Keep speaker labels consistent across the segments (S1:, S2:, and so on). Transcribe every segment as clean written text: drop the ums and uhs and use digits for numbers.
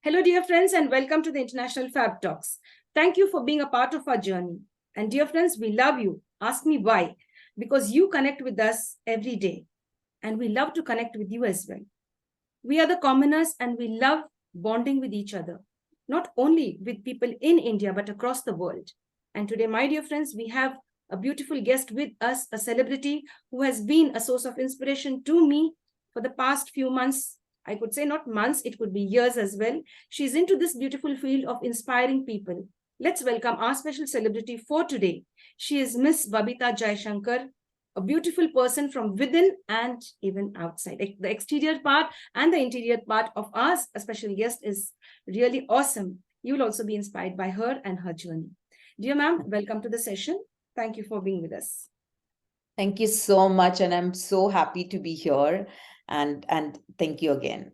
S1: Hello, dear friends, and welcome to the International Fabtalks. Thank you for being a part of our journey. And dear friends, we love you. Ask me why. Because you connect with us every day. And we love to connect with you as well. We are the commoners and we love bonding with each other. Not only with people in India, but across the world. And today, my dear friends, we have a beautiful guest with us, a celebrity who has been a source of inspiration to me for the past few months. I could say not months, it could be years as well. She's into this beautiful field of inspiring people. Let's welcome our special celebrity for today. She is Ms.Babita Jaishankar, a beautiful person from within and even outside. The exterior part and the interior part of our special guest is really awesome. You will also be inspired by her and her journey. Dear ma'am, welcome to the session. Thank you for being with us.
S2: Thank you so much. And I'm so happy to be here. And thank you again.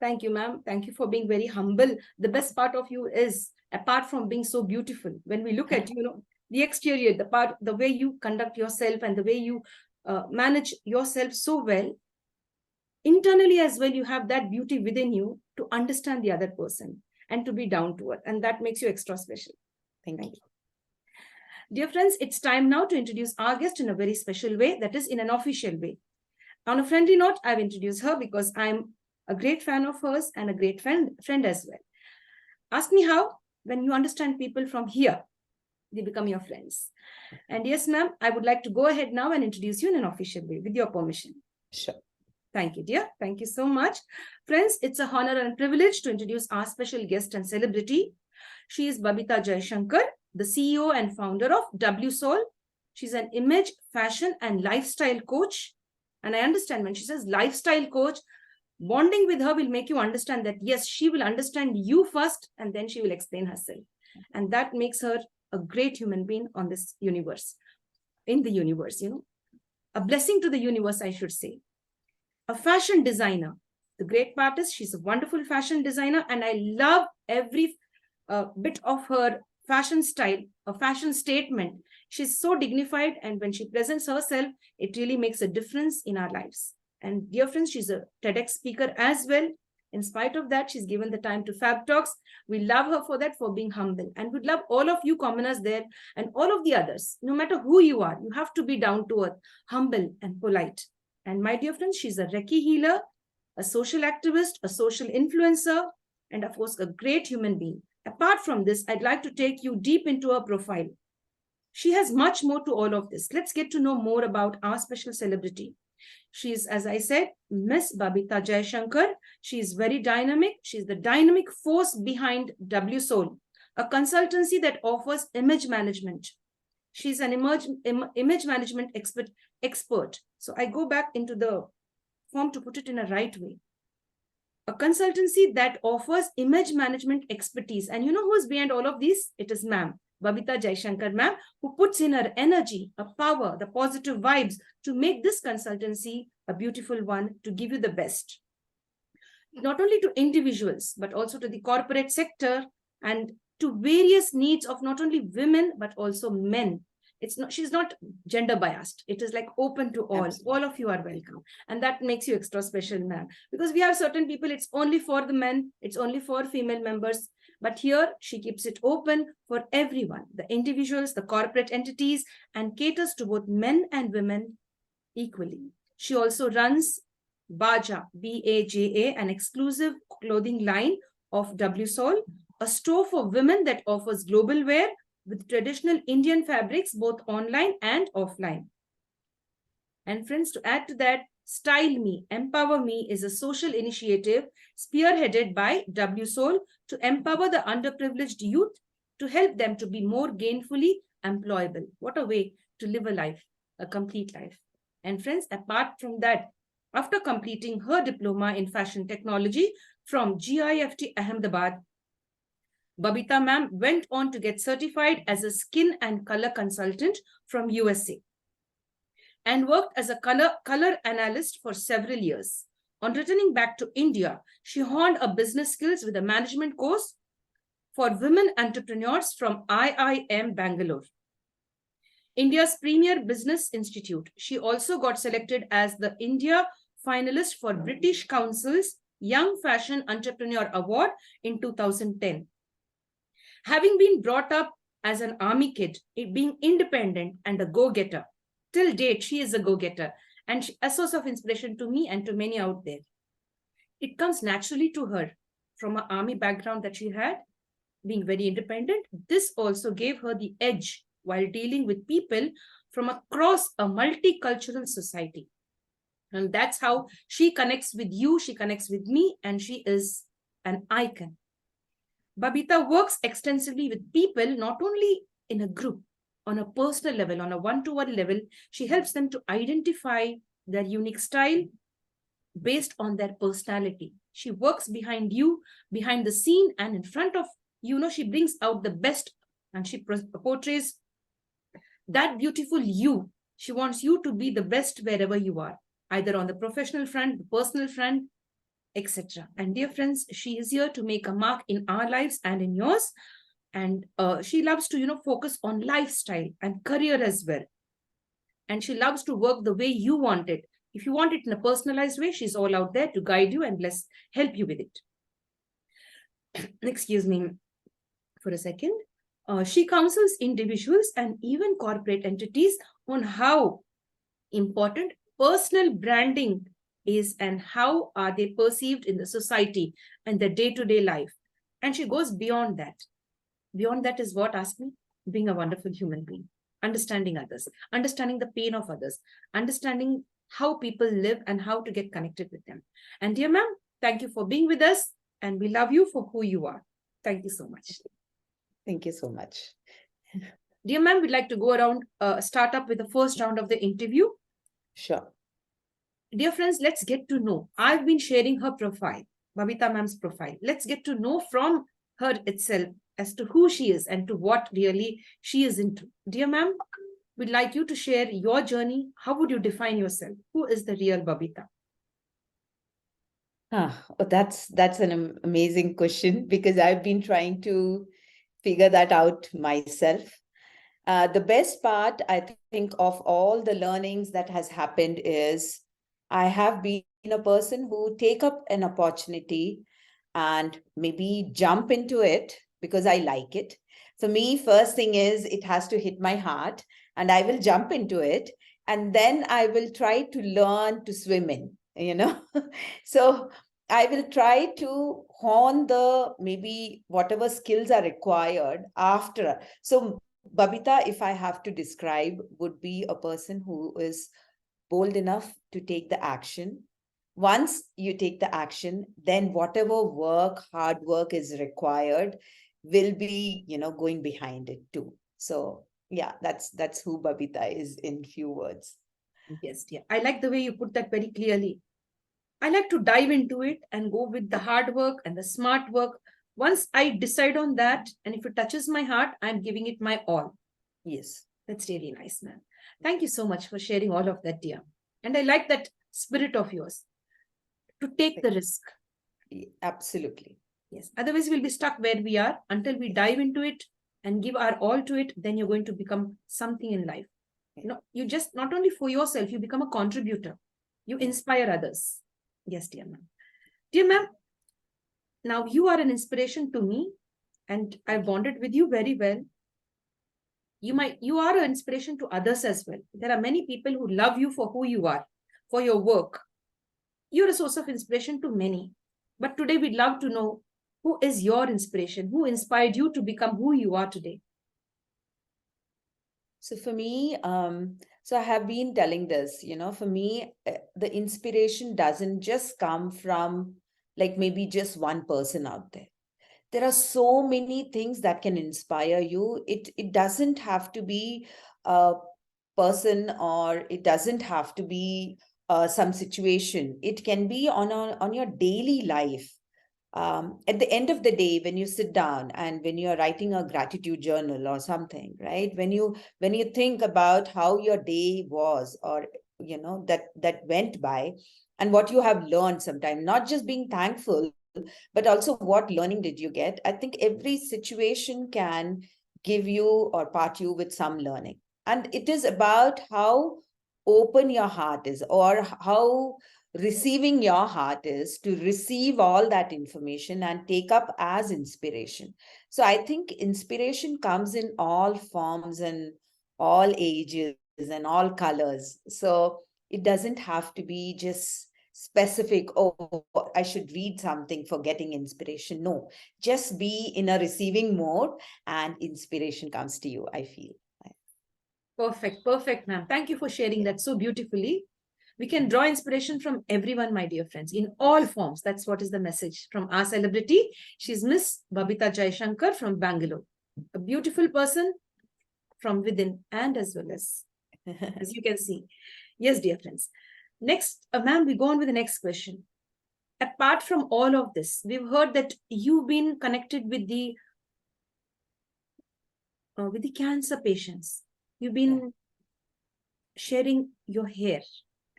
S1: Thank you, ma'am. Thank you for being very humble. The best part of you is, apart from being so beautiful, when we look at, the exterior, the way you conduct yourself and the way you manage yourself so well, internally as well, you have that beauty within you to understand the other person and to be down to earth. And that makes you extra special.
S2: Thank you.
S1: Dear friends, it's time now to introduce our guest in a very special way, that is in an official way. On a friendly note, I've introduced her because I'm a great fan of hers and a great friend as well. Ask me how. When you understand people from here, they become your friends. And yes, ma'am, I would like to go ahead now and introduce you in an official way with your permission.
S2: Sure.
S1: Thank you, dear. Thank you so much. Friends, it's a honor and privilege to introduce our special guest and celebrity. She is Babita Jaishankar, the CEO and founder of WSol. She's an image, fashion, and lifestyle coach. And I understand when she says lifestyle coach, bonding with her will make you understand that, yes, she will understand you first, and then she will explain herself. And that makes her a great human being on this universe, in the universe, a blessing to the universe, I should say. A fashion designer. The great part is she's a wonderful fashion designer, and I love every bit of her fashion style, a fashion statement. She's so dignified, and when she presents herself, it really makes a difference in our lives. And dear friends, she's a TEDx speaker as well. In spite of that, she's given the time to Fabtalks. We love her for that, for being humble. And we'd love all of you commoners there and all of the others. No matter who you are, you have to be down to earth, humble and polite. And my dear friends, she's a Reiki healer, a social activist, a social influencer, and of course, a great human being. Apart from this, I'd like to take you deep into her profile. She has much more to all of this. Let's get to know more about our special celebrity. She's, as I said, Ms.Babita Jaishankar. She is very dynamic. She's the dynamic force behind WSol, a consultancy that offers image management. She's an image management expert. So I go back into the form to put it in a right way. A consultancy that offers image management expertise. And you know who is behind all of these? It is ma'am, Babita Jaishankar ma'am, who puts in her energy, her power, the positive vibes to make this consultancy a beautiful one, to give you the best. Not only to individuals, but also to the corporate sector and to various needs of not only women, but also men. She's not gender biased. It is like open to all. Absolutely. All of you are welcome. And that makes you extra special, ma'am. Because we have certain people, it's only for the men, it's only for female members. But here, she keeps it open for everyone, the individuals, the corporate entities, and caters to both men and women equally. She also runs BAJA, BAJA, an exclusive clothing line of WSol, a store for women that offers global wear with traditional Indian fabrics, both online and offline. And friends, to add to that, Style Me, Empower Me is a social initiative spearheaded by WSol to empower the underprivileged youth, to help them to be more gainfully employable. What a way to live a life, a complete life. And friends, apart from that, after completing her diploma in fashion technology from GIFT Ahmedabad, Babita ma'am went on to get certified as a skin and color consultant from USA and worked as a color analyst for several years. On returning back to India, she honed her business skills with a management course for women entrepreneurs from IIM Bangalore, India's premier business institute. She also got selected as the India finalist for British Council's Young Fashion Entrepreneur Award in 2010. Having been brought up as an army kid, being independent and a go-getter, till date, she is a go-getter and a source of inspiration to me and to many out there. It comes naturally to her from an army background that she had, being very independent. This also gave her the edge while dealing with people from across a multicultural society. And that's how she connects with you, she connects with me, and she is an icon. Babita works extensively with people, not only in a group, on a personal level, on a one-to-one level. She helps them to identify their unique style based on their personality. She works behind you, behind the scene, and in front of you. She brings out the best and she portrays that beautiful you. She wants you to be the best wherever you are, either on the professional front, the personal front, etc. And dear friends, she is here to make a mark in our lives and in yours. And she loves to, focus on lifestyle and career as well. And she loves to work the way you want it. If you want it in a personalized way, she's all out there to guide you and help you with it. Excuse me for a second. She counsels individuals and even corporate entities on how important personal branding is and how are they perceived in the society and the day-to-day life. And she goes beyond that. Beyond that is what? Ask me. Being a wonderful human being, understanding others, understanding the pain of others, understanding how people live and how to get connected with them. And dear ma'am, thank you for being with us, and we love you for who you are. Thank you so much.
S2: Thank you so much.
S1: Dear ma'am, we'd like to go around, start up with the first round of the interview.
S2: Sure.
S1: Dear friends, let's get to know. I've been sharing her profile, Babita ma'am's profile. Let's get to know from her itself as to who she is and to what really she is into. Dear ma'am, we'd like you to share your journey. How would you define yourself? Who is the real Babita?
S2: That's an amazing question, because I've been trying to figure that out myself. The best part, I think, of all the learnings that has happened is I have been a person who take up an opportunity and maybe jump into it because I like it. For me, first thing is it has to hit my heart and I will jump into it. And then I will try to learn to swim in. So I will try to hone maybe whatever skills are required after. So Babita, if I have to describe, would be a person who is bold enough to take the action. Once you take the action, then whatever hard work is required will be, going behind it too. So yeah, that's who Babita is in few words.
S1: Yes, dear. I like the way you put that very clearly. I like to dive into it and go with the hard work and the smart work. Once I decide on that, and if it touches my heart, I'm giving it my all.
S2: Yes.
S1: That's really nice, ma'am. Thank you so much for sharing all of that, dear. And I like that spirit of yours to take the risk.
S2: Absolutely.
S1: Yes. Otherwise, we'll be stuck where we are until we dive into it and give our all to it. Then you're going to become something in life. You just not only for yourself, you become a contributor. You inspire others. Yes, dear ma'am. Dear ma'am, now you are an inspiration to me, and I bonded with you very well. You are an inspiration to others as well. There are many people who love you for who you are, for your work. You're a source of inspiration to many. But today we'd love to know, who is your inspiration? Who inspired you to become who you are today?
S2: So for me, so I have been telling this, for me, the inspiration doesn't just come from like maybe just one person out there. There are so many things that can inspire you. It doesn't have to be a person, or it doesn't have to be some situation. It can be on your daily life. At the end of the day, when you sit down and when you're writing a gratitude journal or something, right? When you think about how your day was, or that went by, and what you have learned sometime, not just being thankful, but also what learning did you get? I think every situation can give you or part you with some learning. And it is about how open your heart is, or how receiving your heart is to receive all that information and take up as inspiration. So I think inspiration comes in all forms and all ages and all colors. So it doesn't have to be just specific, oh, I should read something for getting inspiration. No, just be in a receiving mode and inspiration comes to you, I feel.
S1: Perfect, perfect, ma'am. Thank you for sharing that so beautifully. We can draw inspiration from everyone, my dear friends, in all forms. That's what is the message from our celebrity. She's Miss Babita Jaishankar from Bangalore. A beautiful person from within and as well as you can see. Yes, dear friends. Next, ma'am, we go on with the next question. Apart from all of this, we've heard that you've been connected with the cancer patients. You've been sharing your hair.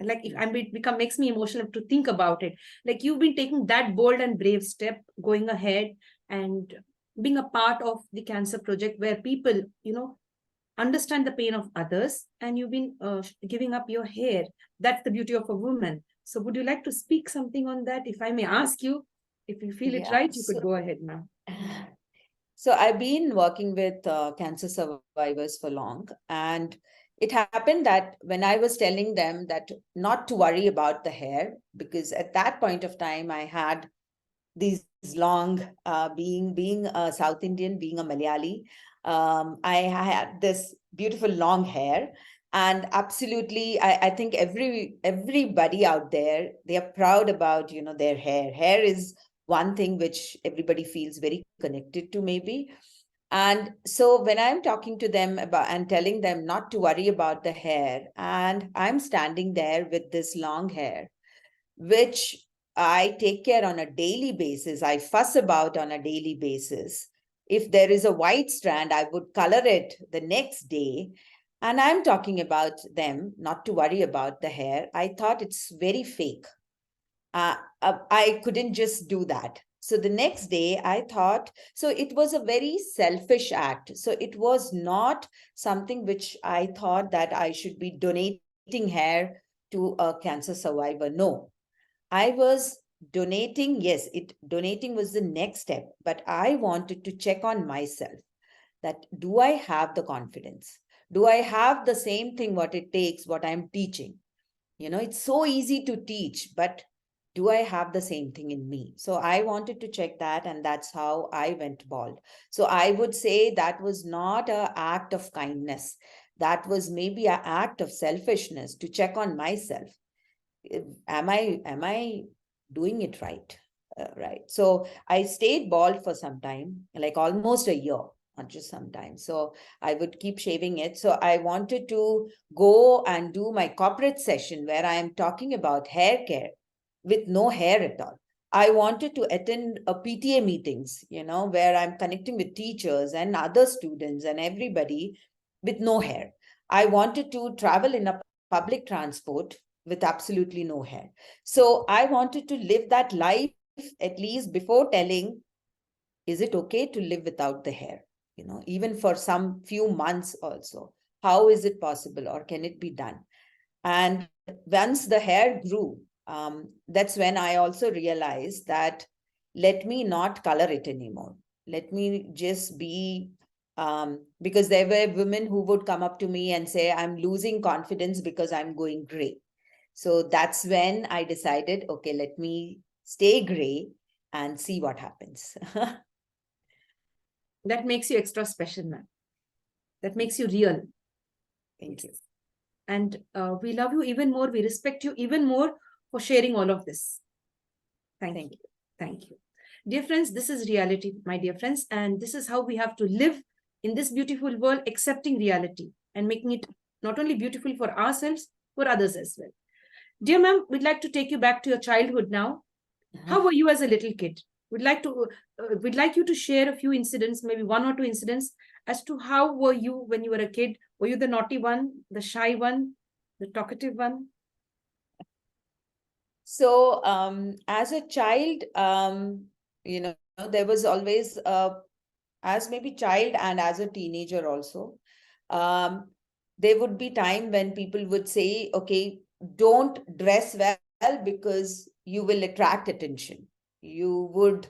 S1: Like if I'm become makes me emotional to think about it. Like you've been taking that bold and brave step, going ahead and being a part of the cancer project where people, understand the pain of others, and you've been giving up your hair. That's the beauty of a woman. So would you like to speak something on that? If I may ask you, if you feel it right, you could go ahead now.
S2: So I've been working with cancer survivors for long, and it happened that when I was telling them that not to worry about the hair, because at that point of time I had these long, being a South Indian, being a Malayali, I had this beautiful long hair. And absolutely, I think everybody out there, they are proud about, their hair. Hair is one thing which everybody feels very connected to, maybe. And so when I'm talking to them about and telling them not to worry about the hair, and I'm standing there with this long hair, which I take care on a daily basis, I fuss about on a daily basis. If there is a white strand, I would color it the next day. And I'm talking about them not to worry about the hair. I thought it's very fake. I couldn't just do that. So the next day I thought, so it was a very selfish act. So it was not something which I thought that I should be donating hair to a cancer survivor. No, I was donating. Yes, donating was the next step, but I wanted to check on myself that do I have the confidence? Do I have the same thing what it takes, what I'm teaching? It's so easy to teach, but do I have the same thing in me? So I wanted to check that, and that's how I went bald. So I would say that was not an act of kindness. That was maybe an act of selfishness to check on myself. Am I doing it right? Right. So I stayed bald for some time, like almost a year, not just some time. So I would keep shaving it. So I wanted to go and do my corporate session where I am talking about hair care with no hair at all. I wanted to attend a PTA meetings, where I'm connecting with teachers and other students and everybody with no hair. I wanted to travel in a public transport with absolutely no hair. So I wanted to live that life at least before telling, is it okay to live without the hair? Even for some few months also. How is it possible, or can it be done? And once the hair grew, that's when I also realized that let me not color it anymore. Let me just be, because there were women who would come up to me and say, I'm losing confidence because I'm going gray. So that's when I decided, okay, let me stay gray and see what happens.
S1: That makes you extra special, ma'am. That makes you real.
S2: Thank you.
S1: And we love you even more. We respect you even more for sharing all of this. Thank you. Thank you. Dear friends, this is reality, my dear friends. And this is how we have to live in this beautiful world, accepting reality and making it not only beautiful for ourselves, for others as well. Dear ma'am, we'd like to take you back to your childhood now. How were you as a little kid? We'd like you to share a few incidents, maybe one or two incidents, as to how were you when you were a kid. Were you the naughty one, the shy one, the talkative one?
S2: So as a child, there was always, as maybe child and as a teenager also, there would be time when people would say, okay, don't dress well because you will attract attention. You would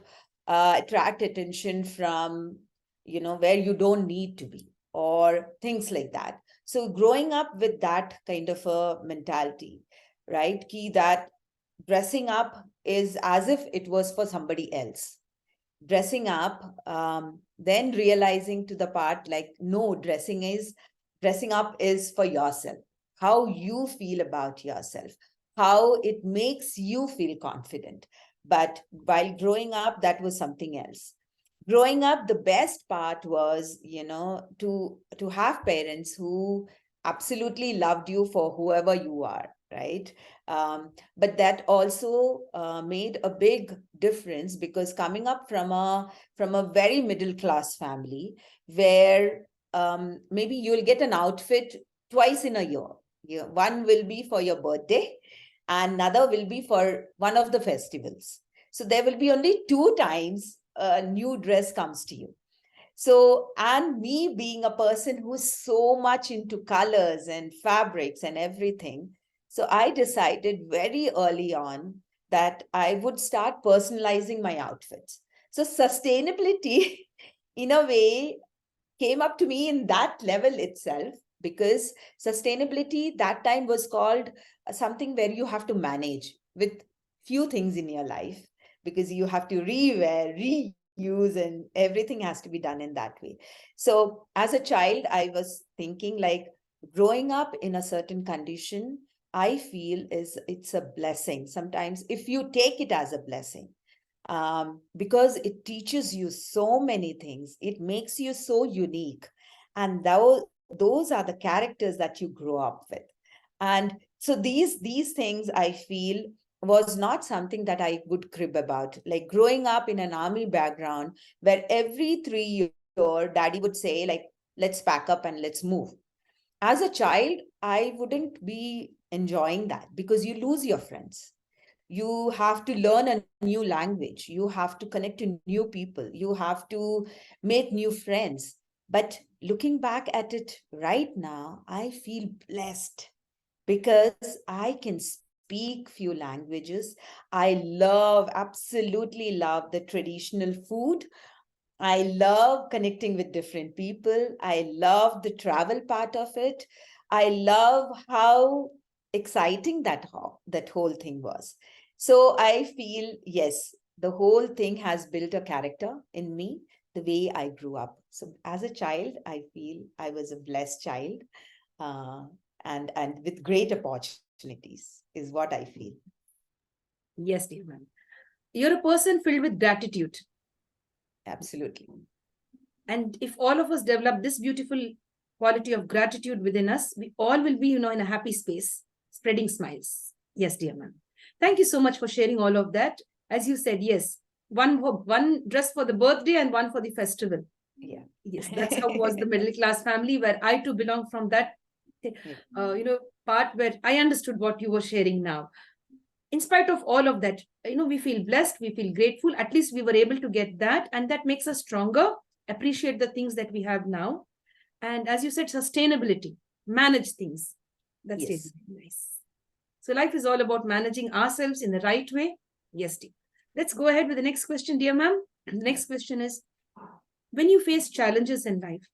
S2: attract attention from, where you don't need to be, or things like that. So growing up with that kind of a mentality, right? Key that dressing up is as if it was for somebody else. Dressing up, then realizing to the part like, no, dressing up is for yourself, how you feel about yourself, how it makes you feel confident. But while growing up, that was something else. Growing up, the best part was, to have parents who absolutely loved you for whoever you are, right? But that also made a big difference, because coming up from a very middle class family, where maybe you'll get an outfit twice in a year. One will be for your birthday, and another will be for one of the festivals. So there will be only 2 times a new dress comes to you. So, and me being a person who's so much into colors and fabrics and everything, so I decided very early on that I would start personalizing my outfits. So sustainability, in a way, came up to me in that level itself, because sustainability that time was called something where you have to manage with few things in your life, because you have to rewear, reuse, and everything has to be done in that way. So as a child, I was thinking like, growing up in a certain condition, I feel it's a blessing sometimes, if you take it as a blessing, because it teaches you so many things. It makes you so unique. And those are the characters that you grow up with. And so these things, I feel, was not something that I would crib about. Like growing up in an army background, where every 3 years, daddy would say, like, let's pack up and let's move. As a child, I wouldn't be enjoying that, because you lose your friends. You have to learn a new language. You have to connect to new people. You have to make new friends. But looking back at it right now, I feel blessed, because I can speak few languages. I absolutely love the traditional food. I love connecting with different people. I love the travel part of it. I love how exciting that whole thing was. So I feel, yes, the whole thing has built a character in me, the way I grew up. So as a child, I feel I was a blessed child, uh, and with great opportunities is what I feel.
S1: Yes, dear ma'am. You're a person filled with gratitude.
S2: Absolutely.
S1: And if all of us develop this beautiful quality of gratitude within us, we all will be, in a happy space, spreading smiles. Yes, dear ma'am. Thank you so much for sharing all of that. As you said, yes, one dress for the birthday and one for the festival.
S2: Yeah.
S1: Yes, that's how was the middle class family, where I too belong from that, part where I understood what you were sharing now. In spite of all of that, we feel blessed, we feel grateful. At least we were able to get that, and that makes us stronger, appreciate the things that we have now. And as you said, sustainability, manage things. That's
S2: Yes.
S1: really nice. So life is all about managing ourselves in the right way. Yes, dear. Let's go ahead with the next question, dear ma'am. The next question is, when you face challenges in life,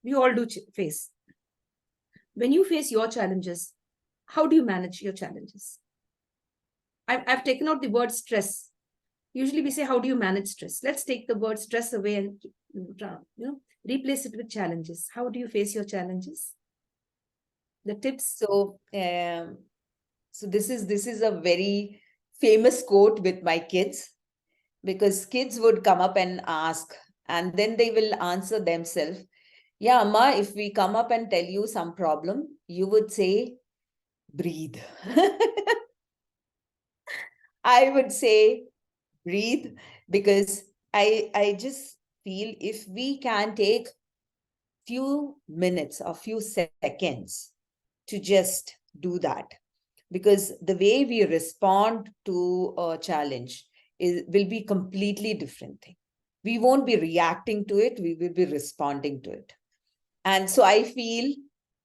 S1: we all do face. When you face your challenges, how do you manage your challenges? I've taken out the word stress. Usually we say, how do you manage stress? Let's take the word stress away and replace it with challenges. How do you face your challenges? The tips.
S2: So this is a very famous quote with my kids, because kids would come up and ask, and then they will answer themselves. Yeah, Amma, if we come up and tell you some problem, you would say, breathe. I would say, breathe, because I just feel if we can take few minutes or few seconds to just do that, because the way we respond to a challenge will be completely different thing. We won't be reacting to it, we will be responding to it. And so I feel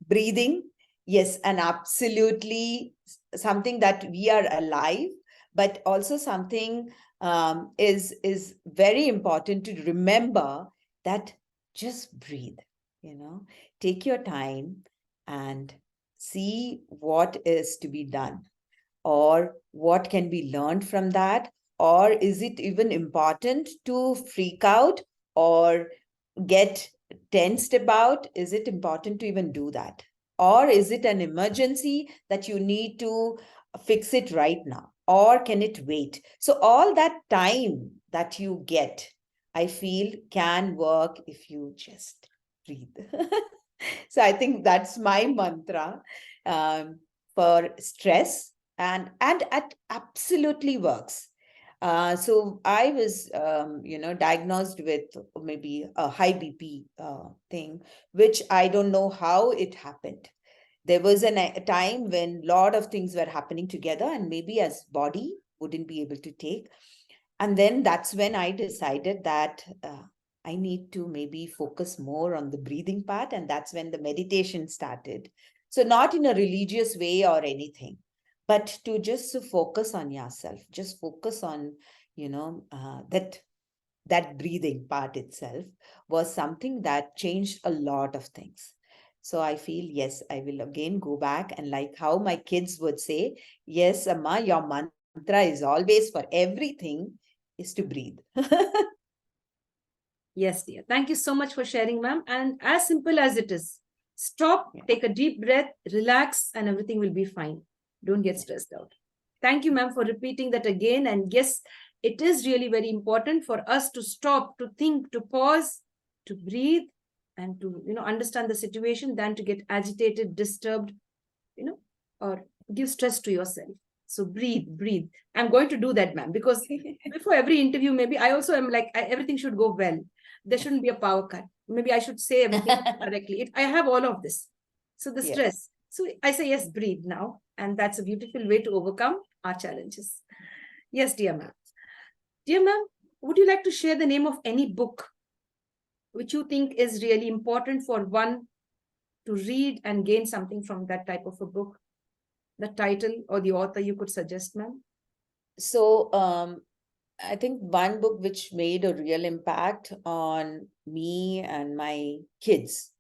S2: breathing Yes, and absolutely something that we are alive, but also something is very important to remember, that just breathe, take your time and see what is to be done, or what can be learned from that, or is it even important to freak out or get tensed about? Is it important to even do that? Or is it an emergency that you need to fix it right now? Or can it wait? So, all that time that you get, I feel, can work if you just breathe. So, I think that's my mantra for stress, and it absolutely works. So I was, diagnosed with maybe a high BP thing, which I don't know how it happened. There was a time when a lot of things were happening together, and maybe as body wouldn't be able to take. And then that's when I decided that I need to maybe focus more on the breathing part, and that's when the meditation started. So not in a religious way or anything, but to just to focus on yourself, just focus on, that breathing part itself was something that changed a lot of things. So I feel, yes, I will again go back, and like how my kids would say, yes, Amma, your mantra is always for everything is to breathe.
S1: Yes, dear. Thank you so much for sharing, ma'am. And as simple as it is, stop,
S2: Yeah.
S1: take a deep breath, relax, and everything will be fine. Don't get stressed out. Thank you, ma'am, for repeating that again. And yes, it is really very important for us to stop, to think, to pause, to breathe, and to understand the situation than to get agitated, disturbed, or give stress to yourself. So breathe, breathe. I'm going to do that, ma'am, because before every interview, maybe I also am like, everything should go well. There shouldn't be a power cut. Maybe I should say everything correctly. I have all of this. So the
S2: Yeah.
S1: stress. So I say, yes, breathe now. And that's a beautiful way to overcome our challenges. Yes, dear ma'am. Dear ma'am, would you like to share the name of any book which you think is really important for one to read and gain something from that type of a book? The title or the author you could suggest, ma'am?
S2: So I think one book which made a real impact on me and my kids,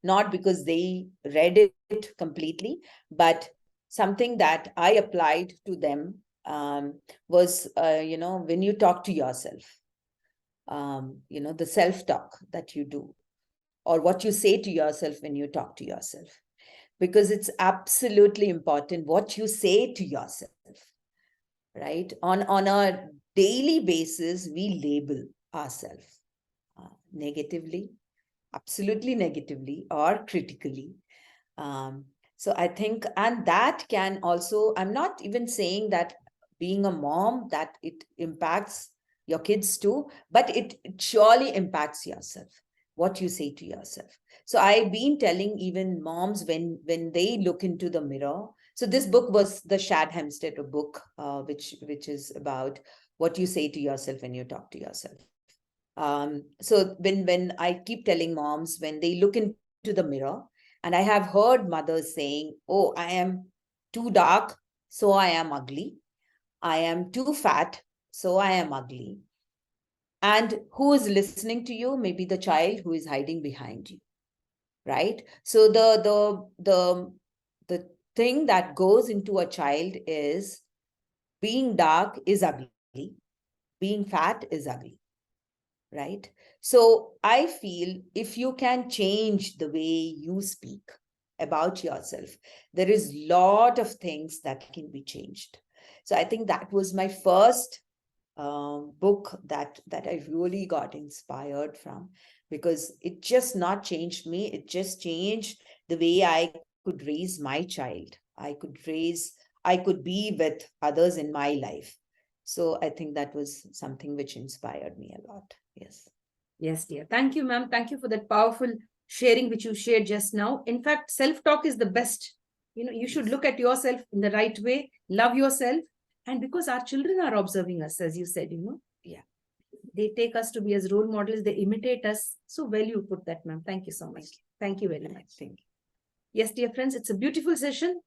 S2: not because they read it completely, but something that I applied to them was, when you talk to yourself, the self-talk that you do, or what you say to yourself when you talk to yourself. Because it's absolutely important what you say to yourself, right? On a daily basis, we label ourselves negatively, absolutely negatively, or critically. So I think, and that can also, I'm not even saying that being a mom, that it impacts your kids too, but it surely impacts yourself, what you say to yourself. So I've been telling even moms, when they look into the mirror. So this book was the Shad Hempstead book, which is about what you say to yourself when you talk to yourself. So when I keep telling moms, when they look into the mirror, and I have heard mothers saying, "Oh, I am too dark, so I am ugly. I am too fat, so I am ugly." And who is listening to you? Maybe the child who is hiding behind you, right? So the thing that goes into a child is, being dark is ugly, being fat is ugly, right? So I feel, if you can change the way you speak about yourself, there is a lot of things that can be changed. So I think that was my first book that I really got inspired from, because it just not changed me, it just changed the way I could raise my child. I could be with others in my life. So I think that was something which inspired me a lot. Yes.
S1: Yes, dear. Thank you, ma'am. Thank you for that powerful sharing which you shared just now. In fact, self-talk is the best. You should look at yourself in the right way, love yourself. And because our children are observing us, as you said,
S2: Yeah.
S1: they take us to be as role models, they imitate us. So well you put that, ma'am. Thank you so much.
S2: Thank you.
S1: Thank you very much.
S2: Thank you.
S1: Yes, dear friends, it's a beautiful session.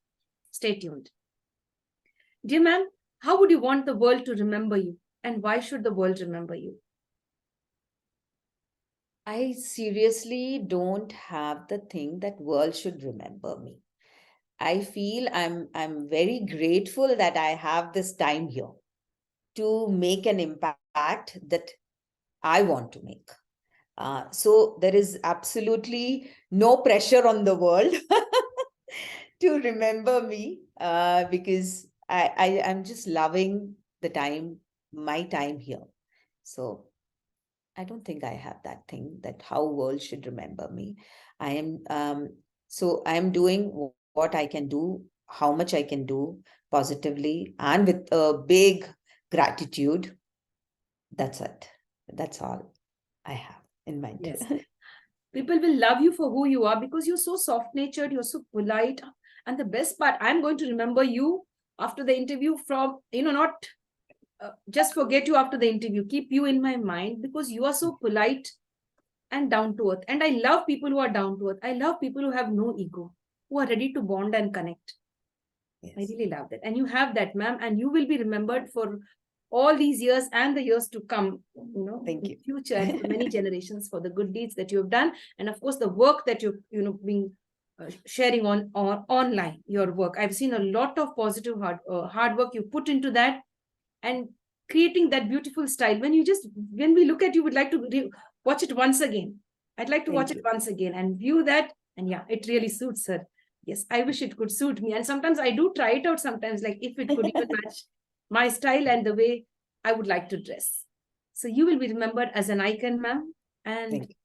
S1: Stay tuned. Dear ma'am, how would you want the world to remember you? And why should the world remember you?
S2: I seriously don't have the thing that world should remember me. I feel I'm very grateful that I have this time here to make an impact that I want to make. So there is absolutely no pressure on the world to remember me because I'm just loving the time, my time here. So I don't think I have that thing that how world should remember me. I am so I am doing what I can do, how much I can do positively, and with a big gratitude. That's it. That's all I have in mind.
S1: Yes. People will love you for who you are because you're so soft-natured, you're so polite. And the best part, I'm going to remember you after the interview from, not just forget you after the interview. Keep you in my mind because you are so polite and down to earth. And I love people who are down to earth. I love people who have no ego, who are ready to bond and connect.
S2: Yes.
S1: I really love that. And you have that, ma'am, and you will be remembered for all these years and the years to come,
S2: Thank
S1: in
S2: you.
S1: future and for many generations for the good deeds that you have done. And of course, the work that you've, been sharing on or online, your work. I've seen a lot of positive hard work you put into that and creating that beautiful style. When we look at you, would like to watch it once again. I'd like to
S2: Thank
S1: watch it
S2: you.
S1: once again and view that. And yeah, it really suits her. Yes, I wish it could suit me. And sometimes I do try it out sometimes, like if it could even match my style and the way I would like to dress. So you will be remembered as an icon, ma'am. And
S2: Thank you.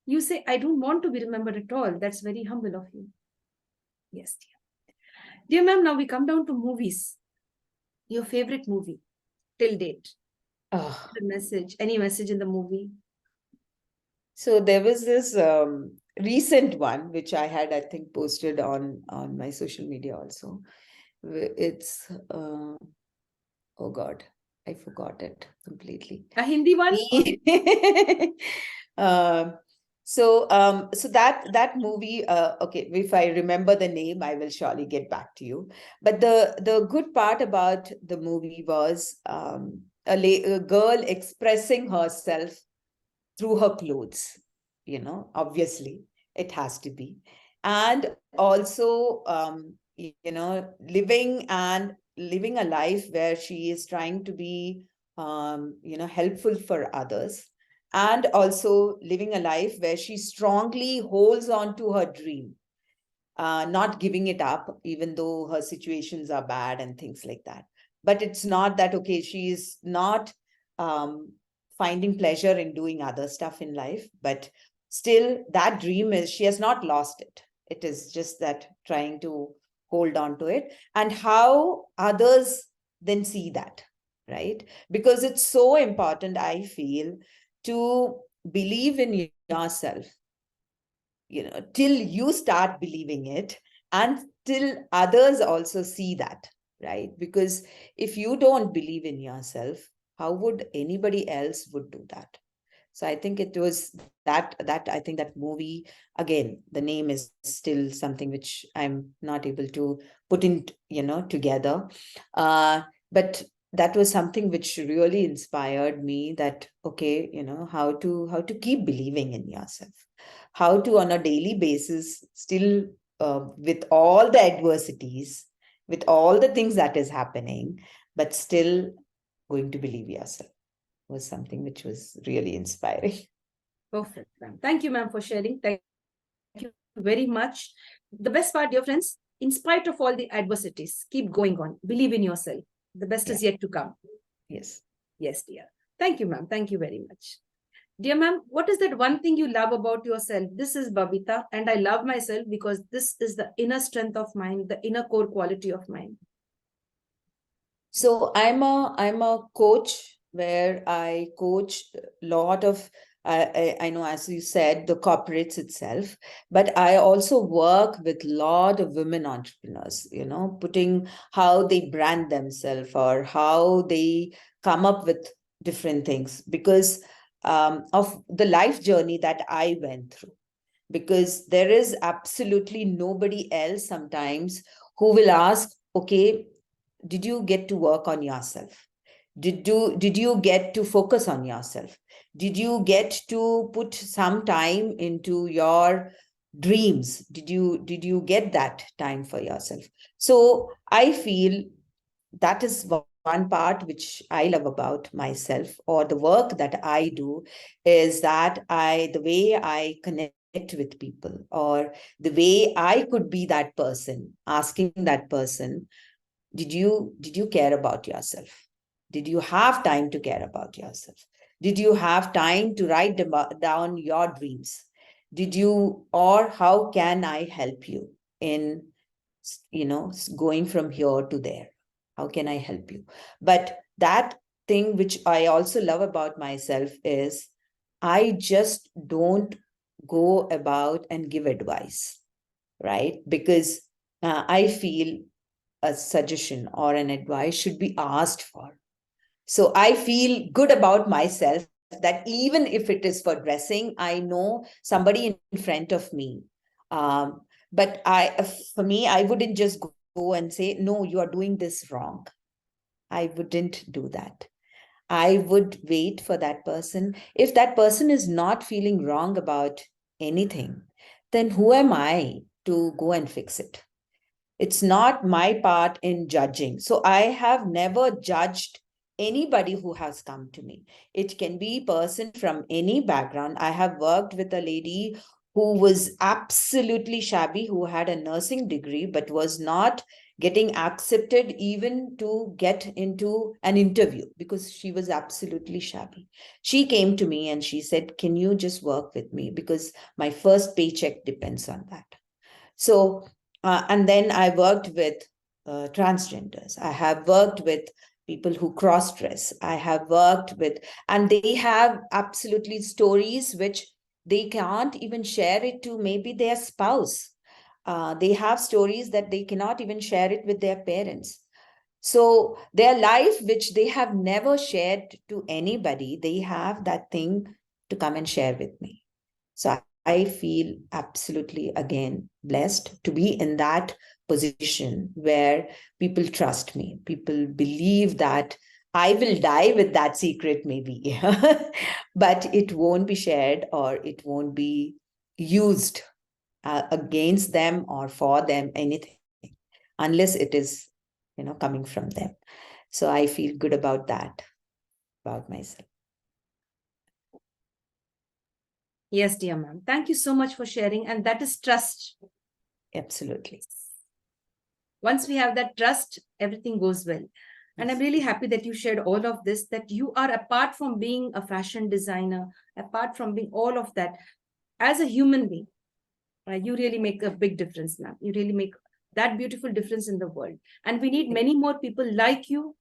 S1: you say, I don't want to be remembered at all. That's very humble of you. Yes, dear. Dear ma'am, now we come down to movies. Your favorite movie till date.
S2: Oh,
S1: The message, any message in the movie?
S2: so there was this recent one which I had, I think, posted on my social media also. It's oh God, I forgot it completely.
S1: A Hindi one?
S2: um, so that movie, okay, if I remember the name, I will surely get back to you. But the good part about the movie was a girl expressing herself through her clothes. Obviously it has to be, and also living a life where she is trying to be helpful for others, and also living a life where she strongly holds on to her dream, not giving it up even though her situations are bad and things like that. But it's not that, okay, she is not um, finding pleasure in doing other stuff in life, but still that dream is, she has not lost it. It is just that trying to hold on to it, and how others then see that, right? Because it's so important, I feel, to believe in yourself, till you start believing it, and till others also see that, right? Because if you don't believe in yourself, how would anybody else would do that? So I think it was that I think that movie, again, the name is still something which I'm not able to put in, together. But that was something which really inspired me, that, okay, how to keep believing in yourself, how to on a daily basis still, with all the adversities, with all the things that is happening, but still going to believe yourself, was something which was really inspiring.
S1: Perfect, ma'am. Thank you, ma'am, for sharing. Thank you very much. The best part, dear friends, in spite of all the adversities, keep going on. Believe in yourself. The best is yet to come.
S2: Yes.
S1: Yes, dear. Thank you, ma'am. Thank you very much. Dear ma'am, what is that one thing you love about yourself? This is Babita, and I love myself because this is the inner strength of mine, the inner core quality of mine.
S2: So I'm a coach, where I coach a lot of, I know, as you said, the corporates itself, but I also work with a lot of women entrepreneurs, putting how they brand themselves, or how they come up with different things, because of the life journey that I went through. because there is absolutely nobody else sometimes who will ask, okay, did you get to work on yourself? Did you get to focus on yourself? Did you get to put some time into your dreams? Did you get that time for yourself? So I feel that is one part which I love about myself, or the work that I do, is that the way I connect with people, or the way I could be that person, asking that person, did you care about yourself? Did you have time to care about yourself? Did you have time to write down your dreams? Did you, or how can I help you in, going from here to there? How can I help you? But that thing which I also love about myself is I just don't go about and give advice, right? Because I feel a suggestion or an advice should be asked for. So I feel good about myself that even if it is for dressing, I know somebody in front of me. But for me, I wouldn't just go and say, no, you are doing this wrong. I wouldn't do that. I would wait for that person. If that person is not feeling wrong about anything, then who am I to go and fix it? It's not my part in judging. So I have never judged anybody who has come to me. It can be person from any background. I have worked with a lady who was absolutely shabby, who had a nursing degree, but was not getting accepted even to get into an interview because she was absolutely shabby. She came to me and she said, can you just work with me? Because my first paycheck depends on that. So, and then I worked with transgenders. I have worked with people who cross dress. I have worked with, and they have absolutely stories which they can't even share it to maybe their spouse. They have stories that they cannot even share it with their parents. So their life, which they have never shared to anybody, they have that thing to come and share with me. So I feel absolutely, again, blessed to be in that position where people trust me. People believe that I will die with that secret, maybe, but it won't be shared or it won't be used against them or for them, anything, unless it is, coming from them. So I feel good about that, about myself.
S1: Yes, dear ma'am. Thank you so much for sharing. And that is trust.
S2: Absolutely.
S1: Once we have that trust, everything goes well. And I'm really happy that you shared all of this, that you are, apart from being a fashion designer, apart from being all of that, as a human being, you really make a big difference, ma'am. You really make that beautiful difference in the world. And we need many more people like you.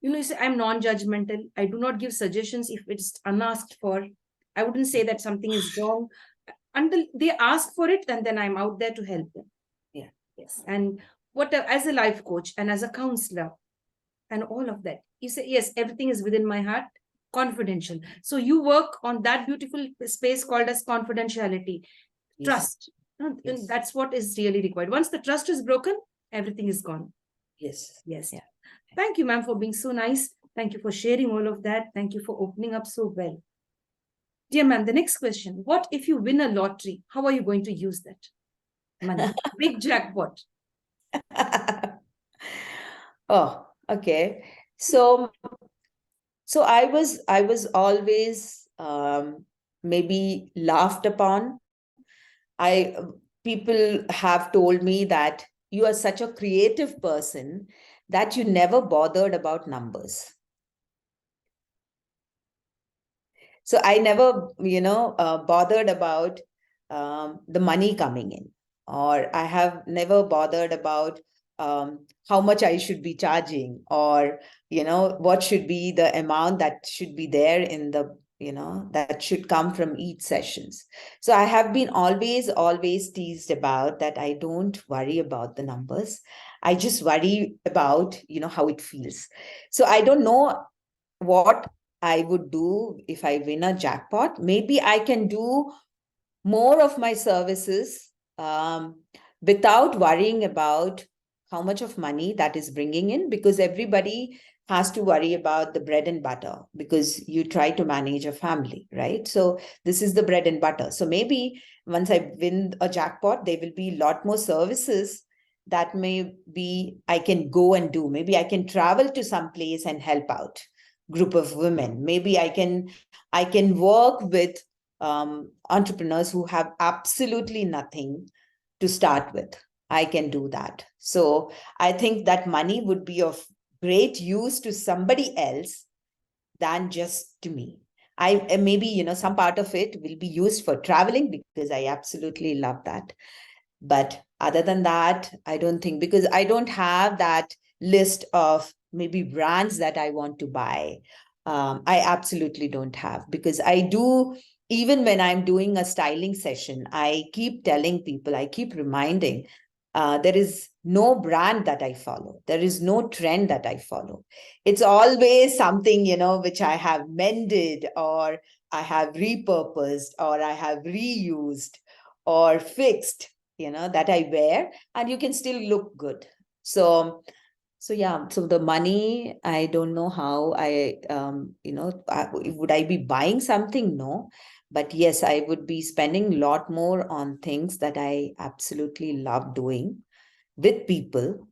S1: You say, I'm non-judgmental. I do not give suggestions if it's unasked for. I wouldn't say that something is wrong until they ask for it, and then I'm out there to help them.
S2: Yeah.
S1: Yes. And what as a life coach and as a counselor and all of that, you say, yes, everything is within my heart, confidential. So you work on that beautiful space called as confidentiality,
S2: Yes.
S1: trust.
S2: Yes.
S1: That's what is really required. Once the trust is broken, everything is gone.
S2: Yes.
S1: Yes.
S2: Yeah.
S1: Thank you, ma'am, for being so nice. Thank you for sharing all of that. Thank you for opening up so well. Dear ma'am, the next question. What if you win a lottery? How are you going to use that money? Big jackpot.
S2: Oh, okay. So I was always maybe laughed upon. I People have told me that you are such a creative person that you never bothered about numbers. So I never, bothered about the money coming in, or I have never bothered about how much I should be charging, or, what should be the amount that should be there in the, that should come from each sessions. So I have been always teased about that. I don't worry about the numbers. I just worry about, how it feels. So I don't know what I would do if I win a jackpot. Maybe I can do more of my services without worrying about how much of money that is bringing in, because everybody has to worry about the bread and butter, because you try to manage a family, right? So this is the bread and butter. So maybe once I win a jackpot, there will be a lot more services that maybe I can go and do. Maybe I can travel to some place and help out group of women. Maybe I can work with entrepreneurs who have absolutely nothing to start with. I can do that. So I think that money would be of great use to somebody else than just to me. I maybe, some part of it will be used for traveling, because I absolutely love that. But other than that, I don't think, because I don't have that list of maybe brands that I want to buy. I absolutely don't have, because I do, even when I'm doing a styling session, I keep telling people, I keep reminding, there is no brand that I follow. There is no trend that I follow. It's always something, which I have mended, or I have repurposed, or I have reused or fixed, that I wear, and you can still look good. So yeah, so the money, I don't know how would I be buying something? No, but yes, I would be spending a lot more on things that I absolutely love doing with people,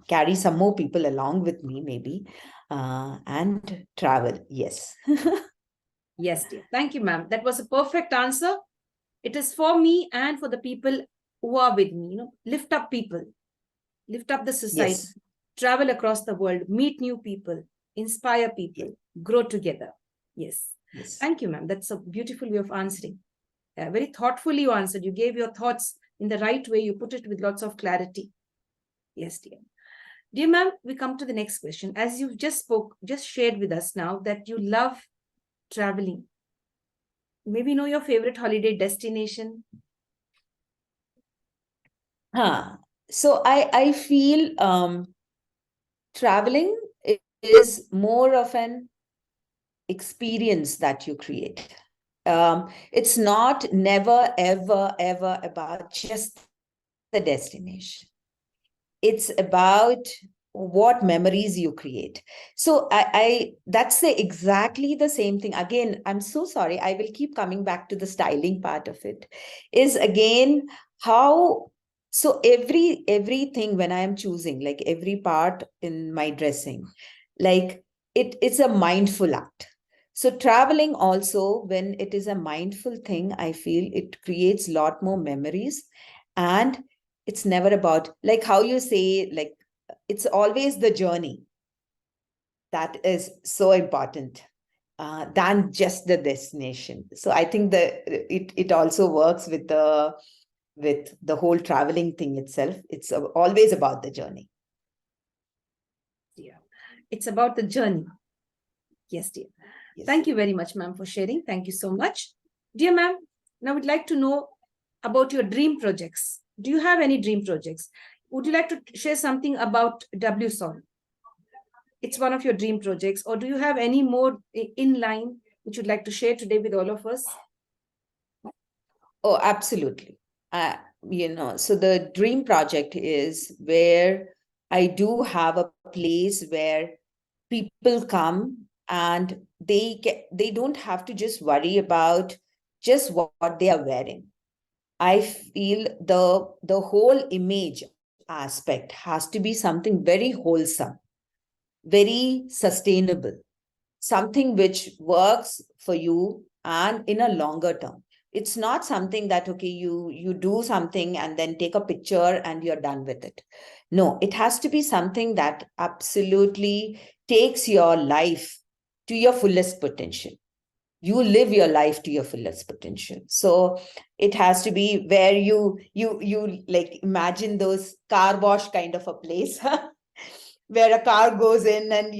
S2: carry some more people along with me, maybe, and travel. Yes.
S1: Yes, dear. Thank you, ma'am. That was a perfect answer. It is for me and for the people who are with me. Lift up people, lift up the society,
S2: Yes.
S1: travel across the world, meet new people, inspire people,
S2: Yes.
S1: grow together. Yes.
S2: Yes.
S1: Thank you, ma'am. That's a beautiful way of answering. Very thoughtfully you answered. You gave your thoughts in the right way. You put it with lots of clarity. Yes, dear. Dear ma'am, we come to the next question. As you've just shared with us now that you love traveling. Maybe know your favorite holiday destination.
S2: So I feel traveling is more of an experience that you create. It's not never, ever, ever about just the destination. It's about what memories you create. So I that's exactly the same thing. Again, I'm so sorry, I will keep coming back to the styling part of it. Is again how, so everything when I am choosing, like every part in my dressing, like it's a mindful act. So traveling also, when it is a mindful thing, I feel it creates a lot more memories. And it's never about, like how you say, like it's always the journey that is so important than just the destination. So I think that it also works with the whole traveling thing itself. It's always about the journey.
S1: Yeah, it's about the journey. Yes, dear.
S2: Yes.
S1: Thank you very much, ma'am, for sharing. Thank you so much. Dear ma'am, now we'd like to know about your dream projects. Do you have any dream projects? Would you like to share something about WSol? It's one of your dream projects. Or do you have any more in line which you'd like to share today with all of us?
S2: Oh, absolutely. So the dream project is where I do have a place where people come and they don't have to just worry about just what they are wearing. I feel the whole image aspect has to be something very wholesome, very sustainable, something which works for you and in a longer term. It's not something that, okay, you do something and then take a picture and you're done with it. No, it has to be something that absolutely takes your life to your fullest potential. You live your life to your fullest potential. So it has to be where you like imagine those car wash kind of a place where a car goes in and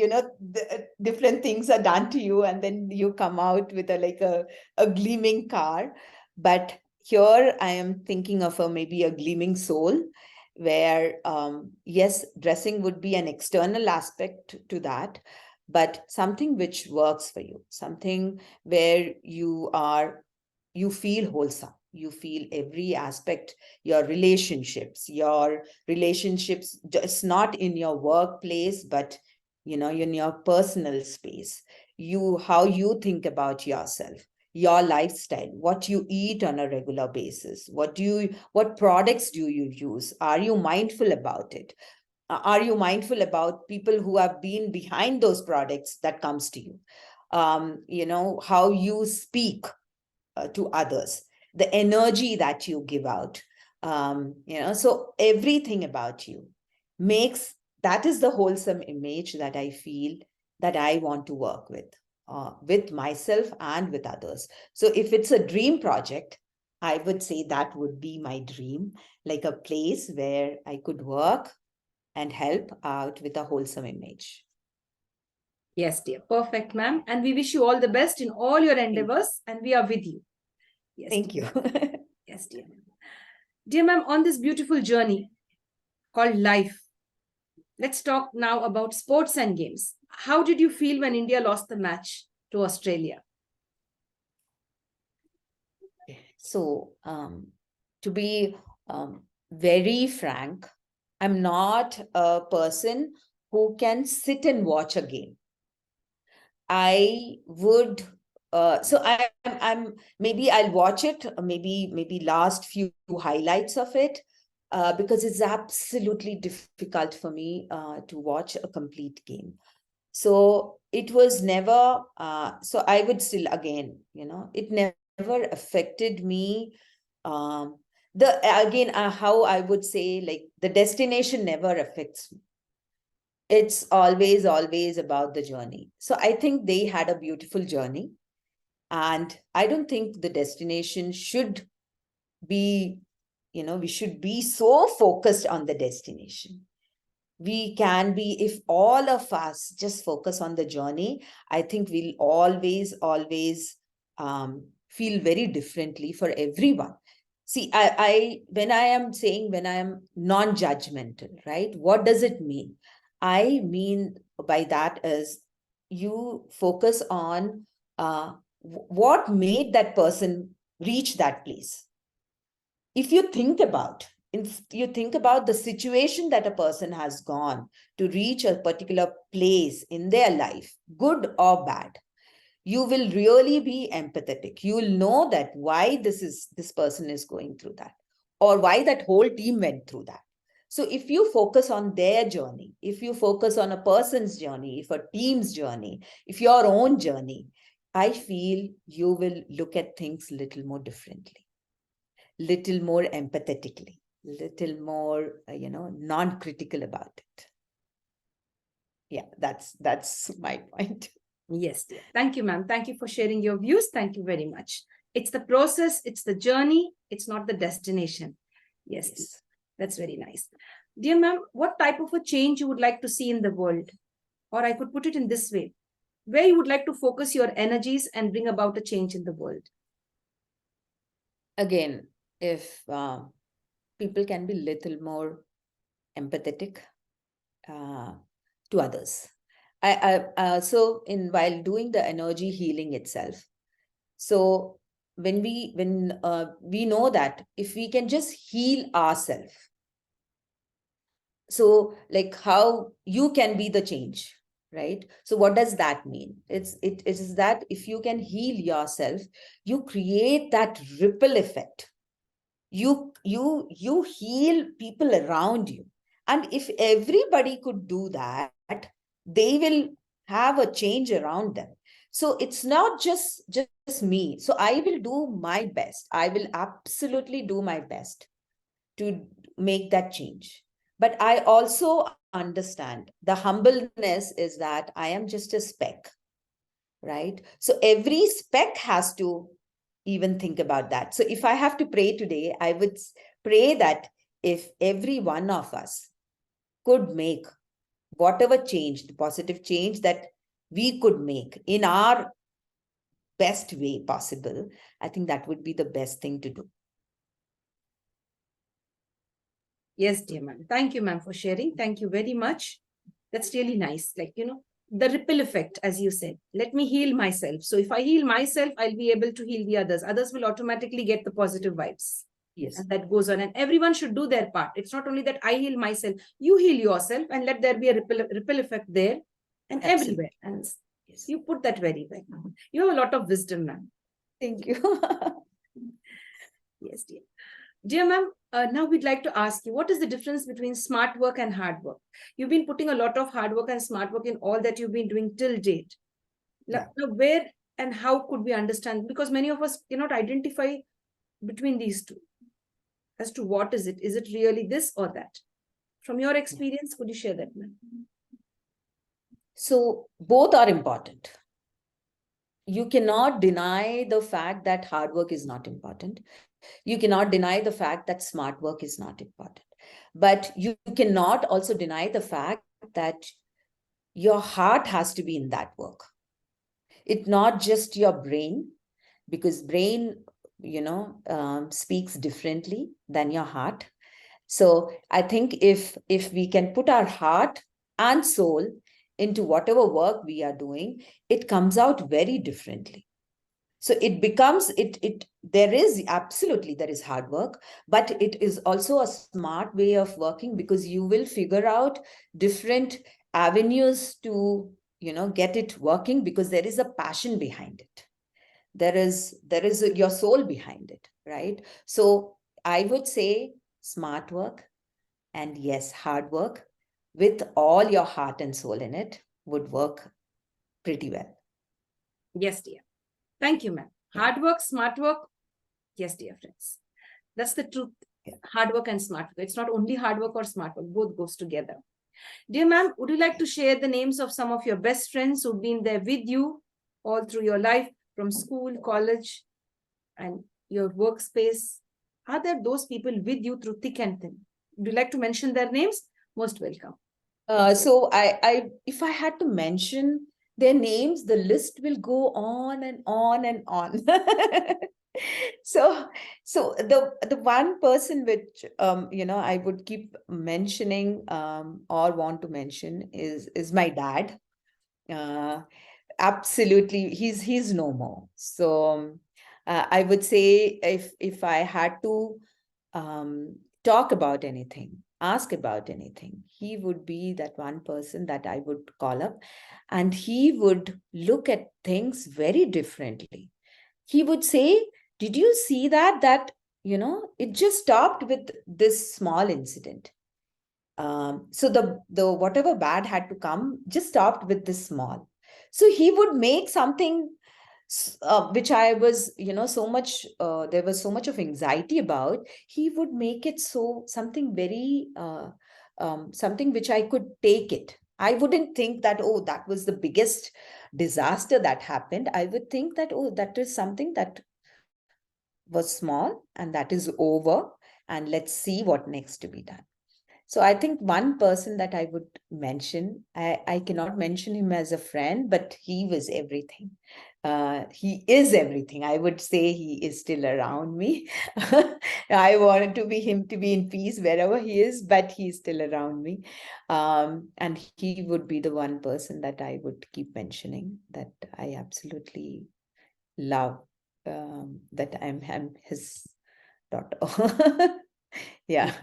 S2: different things are done to you, and then you come out with a gleaming car. But here I am thinking of maybe a gleaming soul, where yes, dressing would be an external aspect to that, but something which works for you, something where you feel wholesome. You feel every aspect, your relationships, just not in your workplace, but in your personal space. How you think about yourself, your lifestyle, what you eat on a regular basis, what products do you use? Are you mindful about it? Are you mindful about people who have been behind those products that comes to you? How you speak to others, the energy that you give out. So everything about you that is the wholesome image that I feel that I want to work with myself and with others. So if it's a dream project, I would say that would be my dream, like a place where I could work and help out with a wholesome image.
S1: Yes, dear. Perfect, ma'am. And we wish you all the best in all your endeavors, and we are with you. Yes,
S2: Thank you.
S1: Yes, dear. Dear ma'am, on this beautiful journey called life, let's talk now about sports and games. How did you feel when India lost the match to Australia?
S2: So, to be very frank, I'm not a person who can sit and watch a game. I would, I'm maybe I'll watch it, maybe last few highlights of it, because it's absolutely difficult for me to watch a complete game. So it was never, so I would still, again, it never affected me. How I would say, like, the destination never affects me. It's always about the journey. So I think they had a beautiful journey. And I don't think the destination should be, we should be so focused on the destination. We can be, if all of us just focus on the journey, I think we'll always feel very differently for everyone. See, when I am non-judgmental, right? What does it mean? I mean by that is you focus on what made that person reach that place. If you think about the situation that a person has gone to reach a particular place in their life, good or bad, you will really be empathetic. You will know that why this person is going through that, or why that whole team went through that. So if you focus on their journey, if you focus on a person's journey, if a team's journey, if your own journey, I feel you will look at things a little more differently, little more empathetically, little more, non-critical about it. Yeah, that's my point.
S1: Yes, dear. Thank you, ma'am. Thank you for sharing your views. Thank you very much. It's the process, it's the journey, it's not the destination. Yes,
S2: Yes.
S1: that's very nice. Dear ma'am, what type of a change you would like to see in the world? Or I could put it in this way, where you would like to focus your energies and bring about a change in the world?
S2: Again, if people can be little more empathetic to others. So while doing the energy healing itself, so when we know that if we can just heal ourselves, so like how you can be the change, right? So what does that mean? It is that if you can heal yourself, you create that ripple effect. You heal people around you, and if everybody could do that, they will have a change around them. So it's not just me. So I will do my best. I will absolutely do my best to make that change. But I also understand the humbleness is that I am just a speck, right? So every speck has to even think about that. So if I have to pray today, I would pray that if every one of us could make whatever change, the positive change that we could make in our best way possible, I think that would be the best thing to do.
S1: Yes, dear ma'am. Thank you, ma'am, for sharing. Thank you very much. That's really nice. Like, the ripple effect, as you said. Let me heal myself. So if I heal myself, I'll be able to heal the others. Others will automatically get the positive vibes.
S2: Yes.
S1: And that goes on. And everyone should do their part. It's not only that I heal myself, you heal yourself, and let there be a ripple effect there and
S2: Absolutely.
S1: everywhere. And
S2: Yes.
S1: you put that very well. You have a lot of wisdom, ma'am.
S2: Thank you.
S1: Yes, dear. Dear ma'am, now we'd like to ask you, what is the difference between smart work and hard work? You've been putting a lot of hard work and smart work in all that you've been doing till date.
S2: Yeah.
S1: Now, where and how could we understand? Because many of us cannot identify between these two as to what is it. Is it really this or that? From your experience, could you share that, ma'am?
S2: So both are important. You cannot deny the fact that hard work is not important. You cannot deny the fact that smart work is not important. But you cannot also deny the fact that your heart has to be in that work. It's not just your brain, because brain, speaks differently than your heart. So I think if we can put our heart and soul into whatever work we are doing, it comes out very differently. So it becomes there is hard work, but it is also a smart way of working, because you will figure out different avenues to get it working, because there is a passion behind it. There is your soul behind it, right? So I would say smart work, and yes, hard work with all your heart and soul in it would work pretty well.
S1: Yes, dear. Thank you, ma'am. Hard work, smart work. Yes, dear friends. That's the truth.
S2: Yeah.
S1: Hard work and smart work. It's not only hard work or smart work. Both goes together. Dear ma'am, would you like to share the names of some of your best friends who've been there with you all through your life, from school, college, and your workspace? Are there those people with you through thick and thin? Would you like to mention their names? Most welcome.
S2: So if I had to mention their names, the list will go on and on and on. So the one person which I would keep mentioning or want to mention is my dad. Absolutely, he's no more. So I would say, if I had to talk about anything, ask about anything, he would be that one person that I would call up, and he would look at things very differently. He would say, did you see that it just stopped with this small incident. So the whatever bad had to come just stopped with this small. So he would make something which I was, so much, there was so much of anxiety about. He would make it so something very, something which I could take it. I wouldn't think that, oh, that was the biggest disaster that happened. I would think that, oh, that is something that was small and that is over. And let's see what next to be done. So I think one person that I would mention, I cannot mention him as a friend, but he was everything. He is everything. I would say he is still around me. I wanted him to be in peace wherever he is, but he's still around me. And he would be the one person that I would keep mentioning, that I absolutely love, that I'm his daughter. Yeah.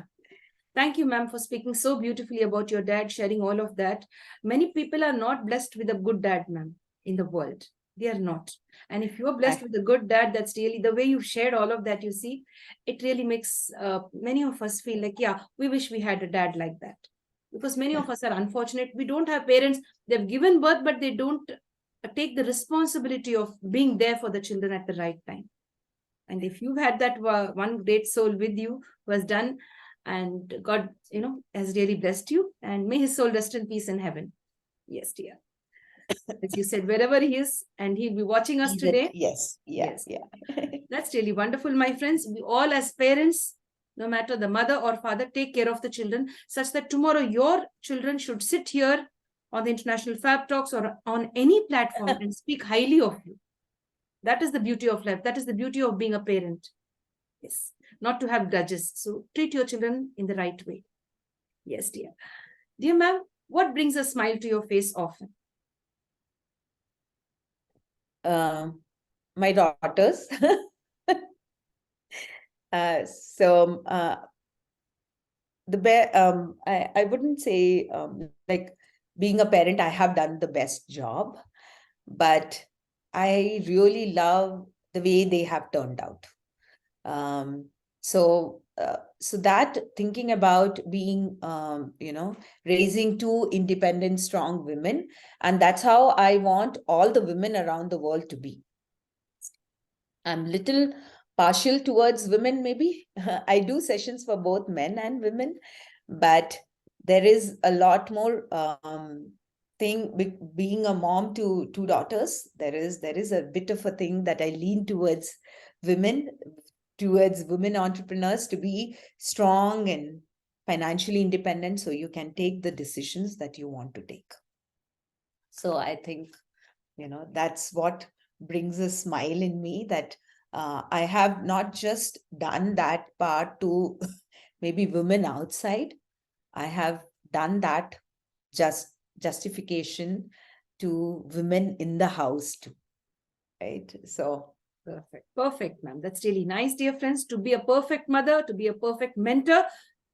S1: Thank you, ma'am, for speaking so beautifully about your dad, sharing all of that. Many people are not blessed with a good dad, ma'am, in the world. They are not. And if you're blessed with a good dad, that's really the way you've shared all of that, you see, it really makes many of us feel like, yeah, we wish we had a dad like that. Because many of us are unfortunate. We don't have parents. They've given birth, but they don't take the responsibility of being there for the children at the right time. And if you've had that one great soul with you who has done, and God, has really blessed you, and may his soul rest in peace in heaven. Yes, dear. As you said, wherever he is, and he'll be watching us today.
S2: Yes. Yeah.
S1: Yes.
S2: Yeah.
S1: That's really wonderful, my friends. We all, as parents, no matter the mother or father, take care of the children, such that tomorrow your children should sit here on the International Fabtalks or on any platform and speak highly of you. That is the beauty of life. That is the beauty of being a parent. Yes, not to have grudges. So treat your children in the right way. Yes, dear. Dear ma'am, what brings a smile to your face often?
S2: My daughters. So I wouldn't say like being a parent, I have done the best job, but I really love the way they have turned out. So that thinking about being, raising two independent, strong women, and that's how I want all the women around the world to be. I'm little partial towards women, maybe. I do sessions for both men and women, but there is a lot more thing being a mom to two daughters. There is a bit of a thing that I lean towards women, towards women entrepreneurs to be strong and financially independent so you can take the decisions that you want to take. So I think, that's what brings a smile in me, that I have not just done that part to maybe women outside. I have done that justification to women in the house too, right? So
S1: Perfect, ma'am. That's really nice, dear friends, to be a perfect mother, to be a perfect mentor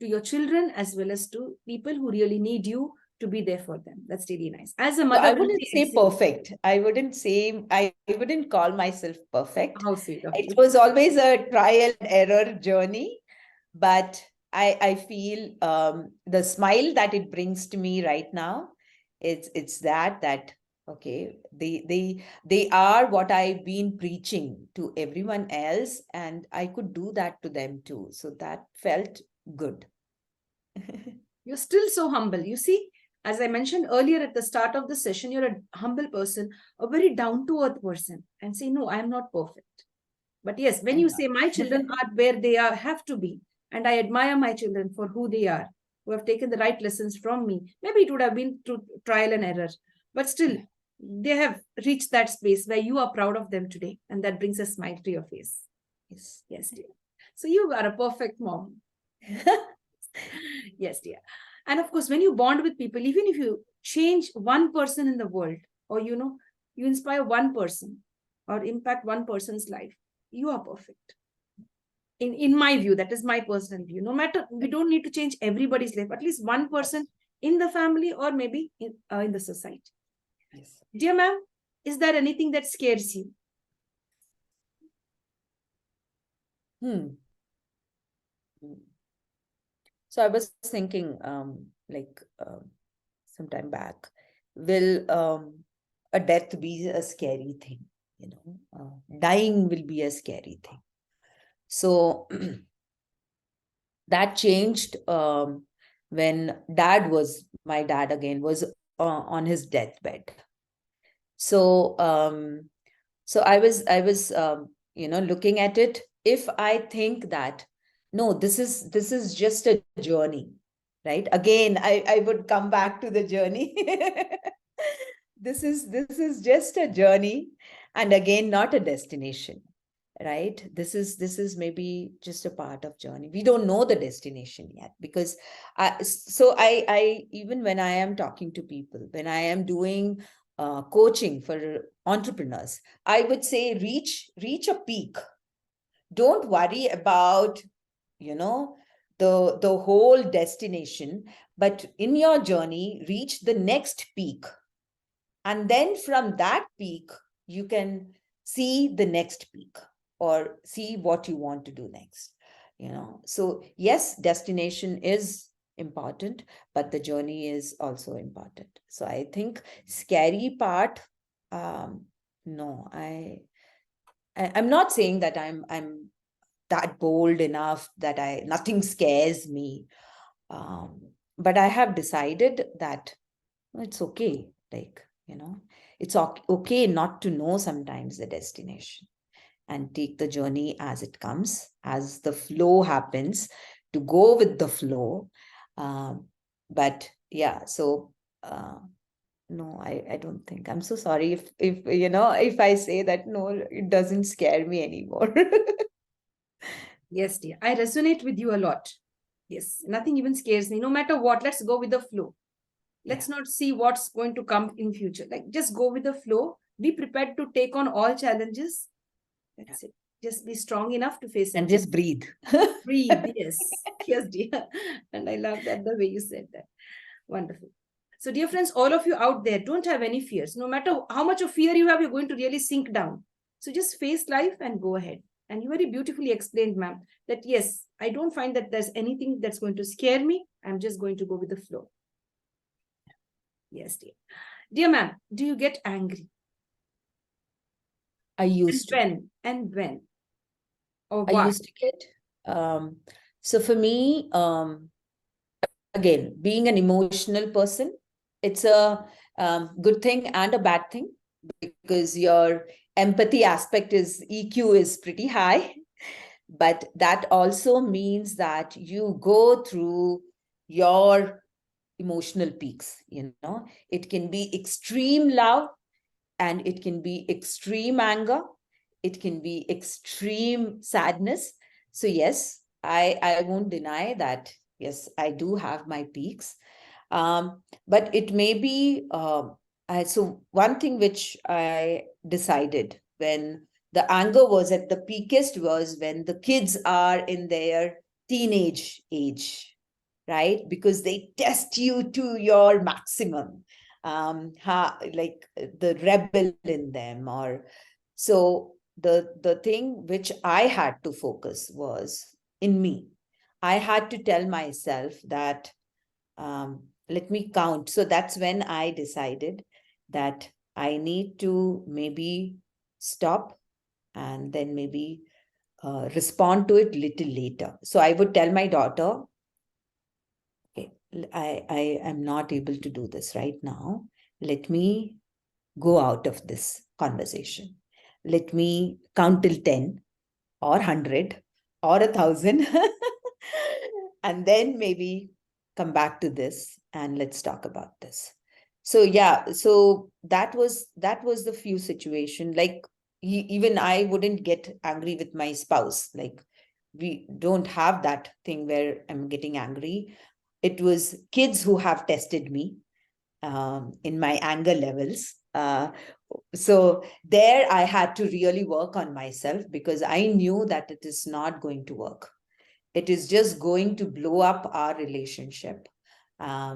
S1: to your children, as well as to people who really need you to be there for them. That's really nice. As a mother,
S2: I wouldn't say perfect. I wouldn't call myself perfect.
S1: How sweet of
S2: It
S1: you.
S2: was always a trial and error journey, but I feel the smile that it brings to me right now, it's that okay, they are what I've been preaching to everyone else, and I could do that to them too. So that felt good.
S1: You're still so humble. You see, as I mentioned earlier at the start of the session, you're a humble person, a very down-to-earth person, and say, no, I'm not perfect. But yes, when you say my children are where they are, have to be, and I admire my children for who they are, who have taken the right lessons from me. Maybe it would have been through trial and error, but still, they have reached that space where you are proud of them today, and that brings a smile to your face. Yes, dear. So you are a perfect mom. Yes, dear. And of course, when you bond with people, even if you change one person in the world, or you inspire one person or impact one person's life, you are perfect. In my view, that is my personal view. No matter, we don't need to change everybody's life, at least one person in the family or maybe in the society.
S2: Yes.
S1: Dear ma'am, is there anything that scares you?
S2: So I was thinking, sometime back, will a death be a scary thing? Dying will be a scary thing. So that changed when my dad again was on his deathbed. So I was looking at it. If I think that no, this is just a journey, right? Again, I would come back to the journey. This is just a journey, and again, not a destination, right? This is maybe just a part of journey. We don't know the destination yet, because I even when I am talking to people, when I am doing coaching for entrepreneurs, I would say reach a peak. Don't worry about the whole destination, but in your journey reach the next peak, and then from that peak you can see the next peak or see what you want to do next. So yes, destination is important, but the journey is also important. So I think scary part, no, I'm not saying that I'm that bold enough that nothing scares me, but I have decided that it's okay, it's okay not to know sometimes the destination, and take the journey as it comes, as the flow happens, to go with the flow. But yeah, so no, I don't think. I'm so sorry if I say that, no, it doesn't scare me anymore.
S1: Yes, dear. I resonate with you a lot. Yes, nothing even scares me. No matter what, let's go with the flow. Let's not see what's going to come in future. Like, just go with the flow Be prepared to take on all challenges. That's it. Just be strong enough to face
S2: And
S1: it.
S2: just breathe.
S1: Breathe. Yes. Yes, dear. And I love that the way you said that. Wonderful. So, dear friends, all of you out there, don't have any fears. No matter how much of fear you have, you're going to really sink down. So just face life and go ahead. And you very beautifully explained, ma'am, that yes, I don't find that there's anything that's going to scare me. I'm just going to go with the flow. Yes, dear. Dear ma'am, do you get angry?
S2: I used to.
S1: When? And when? Or
S2: I
S1: why?
S2: used to get. So for me, again, being an emotional person, it's a good thing and a bad thing, because your empathy aspect is EQ is pretty high, but that also means that you go through your emotional peaks. It can be extreme love, and it can be extreme anger, it can be extreme sadness. So yes, I won't deny that, yes, I do have my peaks. But it may be so one thing which I decided when the anger was at the peakest was when the kids are in their teenage age, right? Because they test you to your maximum, like the rebel in them. Or so the thing which I had to focus was in me. I had to tell myself that, let me count. So that's when I decided that I need to maybe stop and then maybe respond to it little later. So I would tell my daughter, okay, I am not able to do this right now. Let me go out of this conversation. Let me count till 10 or 100 or 1,000 and then maybe come back to this and let's talk about this. So yeah, so that was the few situation. Like even I wouldn't get angry with my spouse. Like we don't have that thing where I'm getting angry. It was kids who have tested me in my anger levels. So there I had to really work on myself, because I knew that it is not going to work. It is just going to blow up our relationship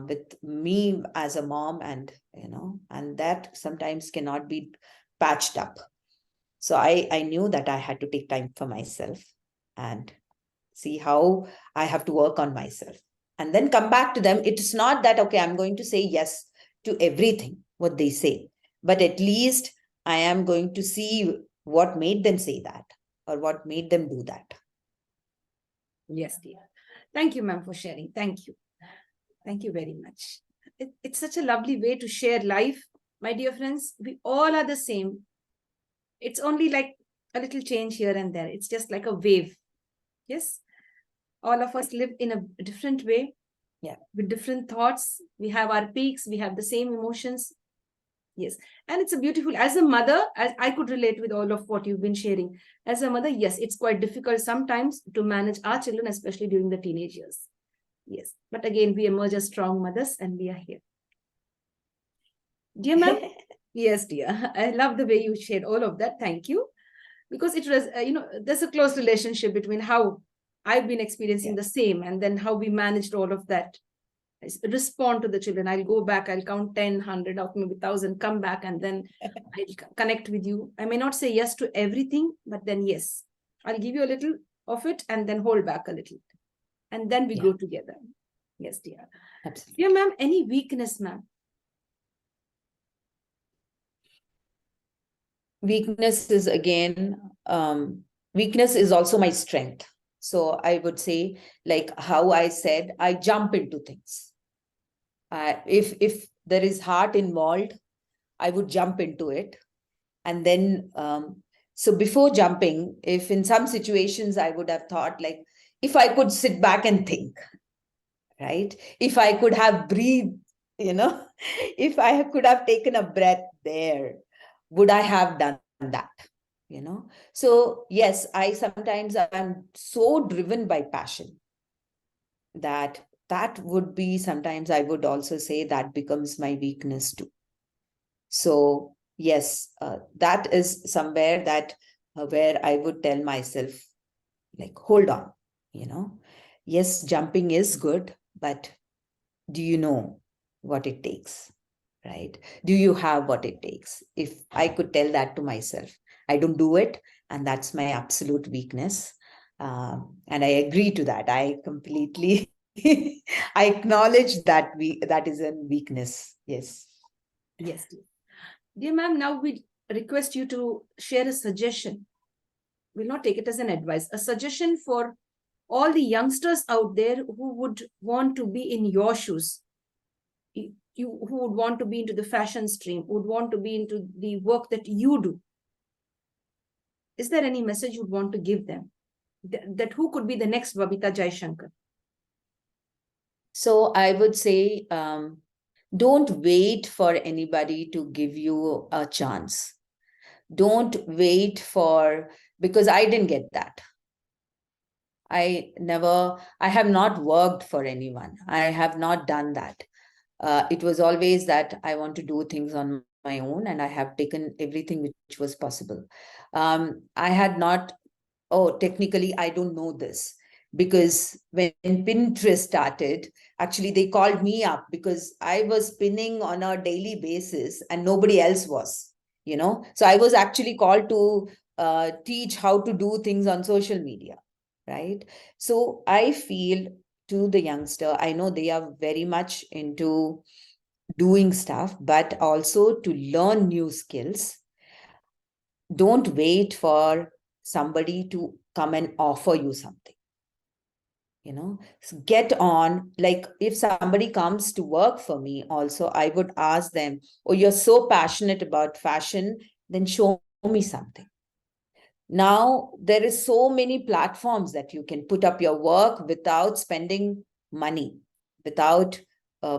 S2: with me as a mom, and and that sometimes cannot be patched up. So I knew that I had to take time for myself and see how I have to work on myself and then come back to them. It's not that, okay, I'm going to say yes to everything what they say, but at least I am going to see what made them say that or what made them do that.
S1: Yes, dear. Thank you, ma'am, for sharing. Thank you. Thank you very much. It's such a lovely way to share life. My dear friends, we all are the same. It's only like a little change here and there. It's just like a wave. Yes. All of us live in a different way.
S2: Yeah.
S1: With different thoughts. We have our peaks. We have the same emotions. Yes. And it's a beautiful, as a mother, as I could relate with all of what you've been sharing. As a mother, yes, it's quite difficult sometimes to manage our children, especially during the teenage years. Yes. But again, we emerge as strong mothers and we are here. Dear ma'am, yes, dear. I love the way you shared all of that. Thank you. Because it was, there's a close relationship between how I've been experiencing the same and then how we managed all of that. I respond to the children. I'll go back, I'll count 10, 100, or maybe 1,000, come back, and then I'll connect with you. I may not say yes to everything, but then yes, I'll give you a little of it and then hold back a little. And then we grow together. Yes, dear.
S2: Absolutely.
S1: Dear ma'am, any weakness, ma'am?
S2: Weakness is again, weakness is also my strength. So I would say, like how I said, I jump into things. If there is heart involved, I would jump into it. And then, so before jumping, if in some situations I would have thought, like, if I could sit back and think, right? If I could have breathed, if I could have taken a breath there, would I have done that? So yes, I sometimes am so driven by passion that would be, sometimes I would also say that becomes my weakness too. So yes, that is somewhere that where I would tell myself, like, hold on, yes, jumping is good, but do you know what it takes? Right? Do you have what it takes? If I could tell that to myself, I don't do it, and that's my absolute weakness. And I agree to that. I completely, I acknowledge that that is a weakness. Yes.
S1: Yes, dear. Dear ma'am, now we request you to share a suggestion. We'll not take it as an advice, a suggestion for all the youngsters out there who would want to be in your shoes. You who would want to be into the fashion stream, would want to be into the work that you do. Is there any message you'd want to give them? That who could be the next Babita Jaishankar?
S2: So I would say, don't wait for anybody to give you a chance. Don't wait for, because I didn't get that. I have not worked for anyone. I have not done that. It was always that I want to do things on my own, and I have taken everything which was possible. I had not, oh, technically, I don't know this, because when Pinterest started, actually, they called me up because I was pinning on a daily basis and nobody else was, So I was actually called to teach how to do things on social media, right? So I feel, to the youngster, I know they are very much into doing stuff, but also to learn new skills. Don't wait for somebody to come and offer you something. So get on. Like, if somebody comes to work for me also, I would ask them, oh, you're so passionate about fashion, then show me something. Now there is so many platforms that you can put up your work without spending money, without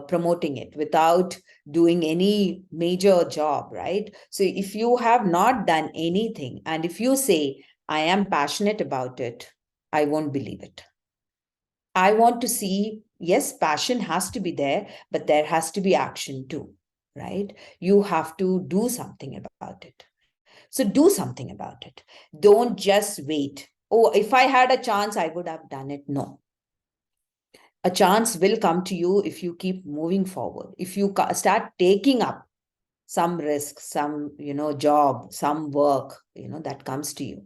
S2: promoting it, without doing any major job, right? So if you have not done anything, and if you say, I am passionate about it, I won't believe it. I want to see, yes, passion has to be there, but there has to be action too, right? You have to do something about it. So do something about it. Don't just wait. Oh, if I had a chance, I would have done it. No. A chance will come to you if you keep moving forward. If you start taking up some risk, some, job, some work, that comes to you,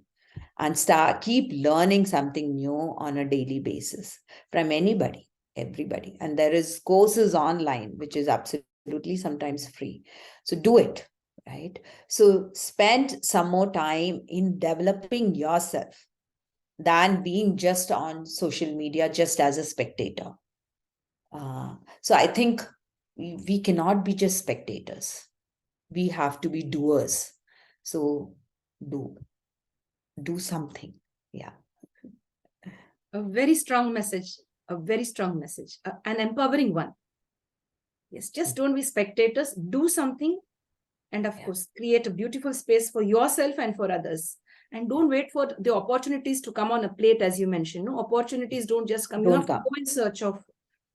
S2: and keep learning something new on a daily basis from anybody, everybody. And there is courses online, which is absolutely sometimes free. So do it, right? So spend some more time in developing yourself than being just on social media, just as a spectator. So I think we cannot be just spectators. We have to be doers. So do something. Yeah.
S1: A very strong message, a very strong message, an empowering one. Yes, just don't be spectators, do something, and of course, create a beautiful space for yourself and for others. And don't wait for the opportunities to come on a plate, as you mentioned. No, opportunities don't just come. You have to go in search of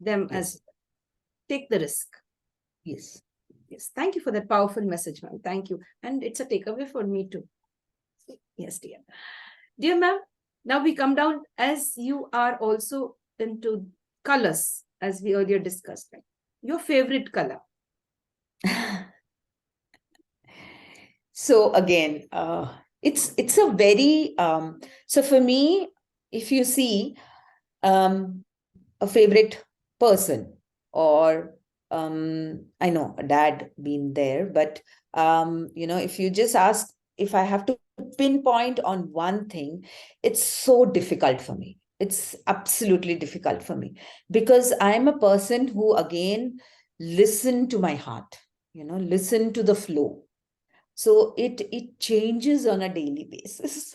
S1: them. As take the risk.
S2: Yes.
S1: Yes. Thank you for that powerful message, ma'am. Thank you. And it's a takeaway for me too. Yes, dear. Dear ma'am, now we come down, as you are also into colors, as we earlier discussed. Right? Your favorite color?
S2: So again, it's a very so for me, if you see a favorite person, or I know a dad been there, but if you just ask if I have to pinpoint on one thing, it's so difficult for me. It's absolutely difficult for me, because I'm a person who, again, listen to my heart, listen to the flow. So it changes on a daily basis.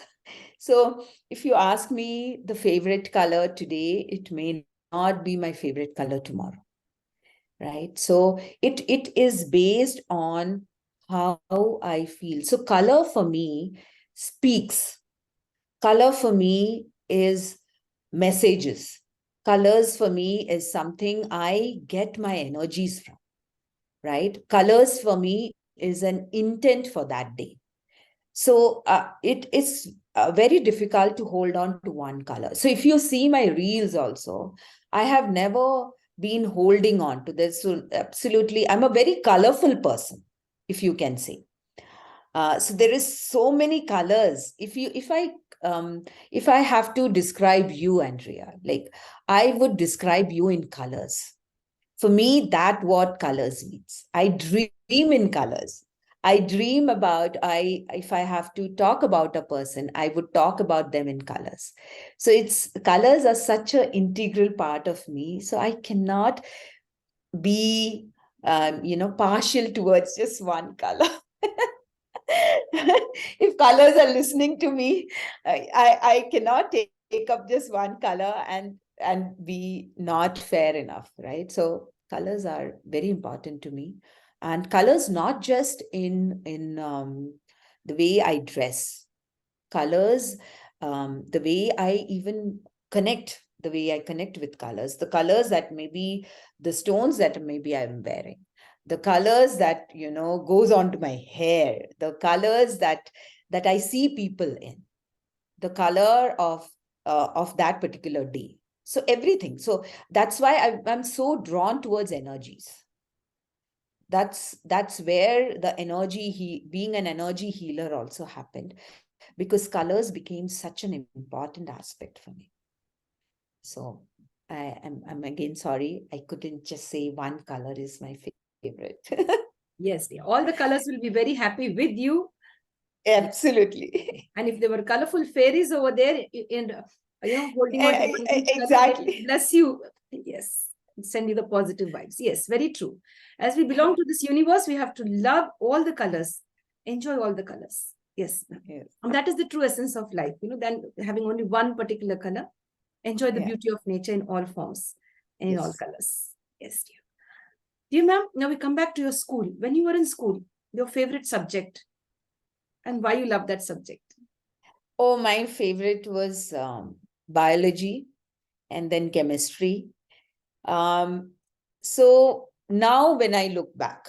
S2: So if you ask me the favorite color today, it may not be my favorite color tomorrow, right? So it is based on how I feel. So color for me speaks. Color for me is messages. Colors for me is something I get my energies from, right? Colors for me is an intent for that day. So it is very difficult to hold on to one color. So if you see my reels also, I have never been holding on to this. So absolutely, I'm a very colorful person, if you can say. So there is so many colors. If I have to describe you, Andrea, like I would describe you in colors. For me, that what colors means. I dream in colors. I dream about, if I have to talk about a person, I would talk about them in colors. So colors are such an integral part of me. So I cannot be, partial towards just one color. If colors are listening to me, I cannot take up just one color and be not fair enough, right? So colors are very important to me, and colors not just in the way I dress, colors, the way I even connect, the way I connect with colors, the colors that maybe the stones that maybe I'm wearing, the colors that, goes onto my hair, the colors that I see people in, the color of that particular day. So everything. So that's why I'm so drawn towards energies. That's where the being an energy healer also happened, because colors became such an important aspect for me. So I'm again sorry, I couldn't just say one color is my favorite.
S1: Yes, all the colors will be very happy with you.
S2: Absolutely.
S1: And if there were colorful fairies over there in, holding on to one
S2: Exactly.
S1: bless you. Yes, send you the positive vibes. Yes, very true. As we belong to this universe, we have to love all the colors, enjoy all the colors. Yes.
S2: Yes.
S1: And that is the true essence of life, than having only one particular color. Enjoy the beauty of nature in all forms and in all colors. Yes, dear. Dear ma'am, now we come back to your school. When you were in school, your favorite subject and why you love that subject?
S2: Oh, my favorite was biology and then chemistry. So now when I look back,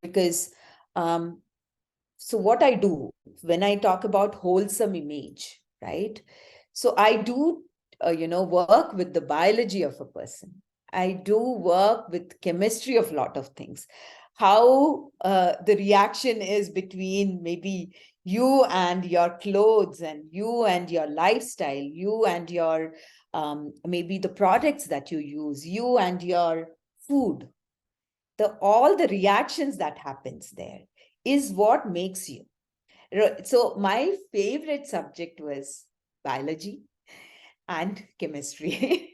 S2: because so what I do when I talk about wholesome image, right? So I do, work with the biology of a person. I do work with chemistry of a lot of things. How the reaction is between maybe you and your clothes, and you and your lifestyle, you and your maybe the products that you use, you and your food, all the reactions that happens there is what makes you. So my favorite subject was biology and chemistry.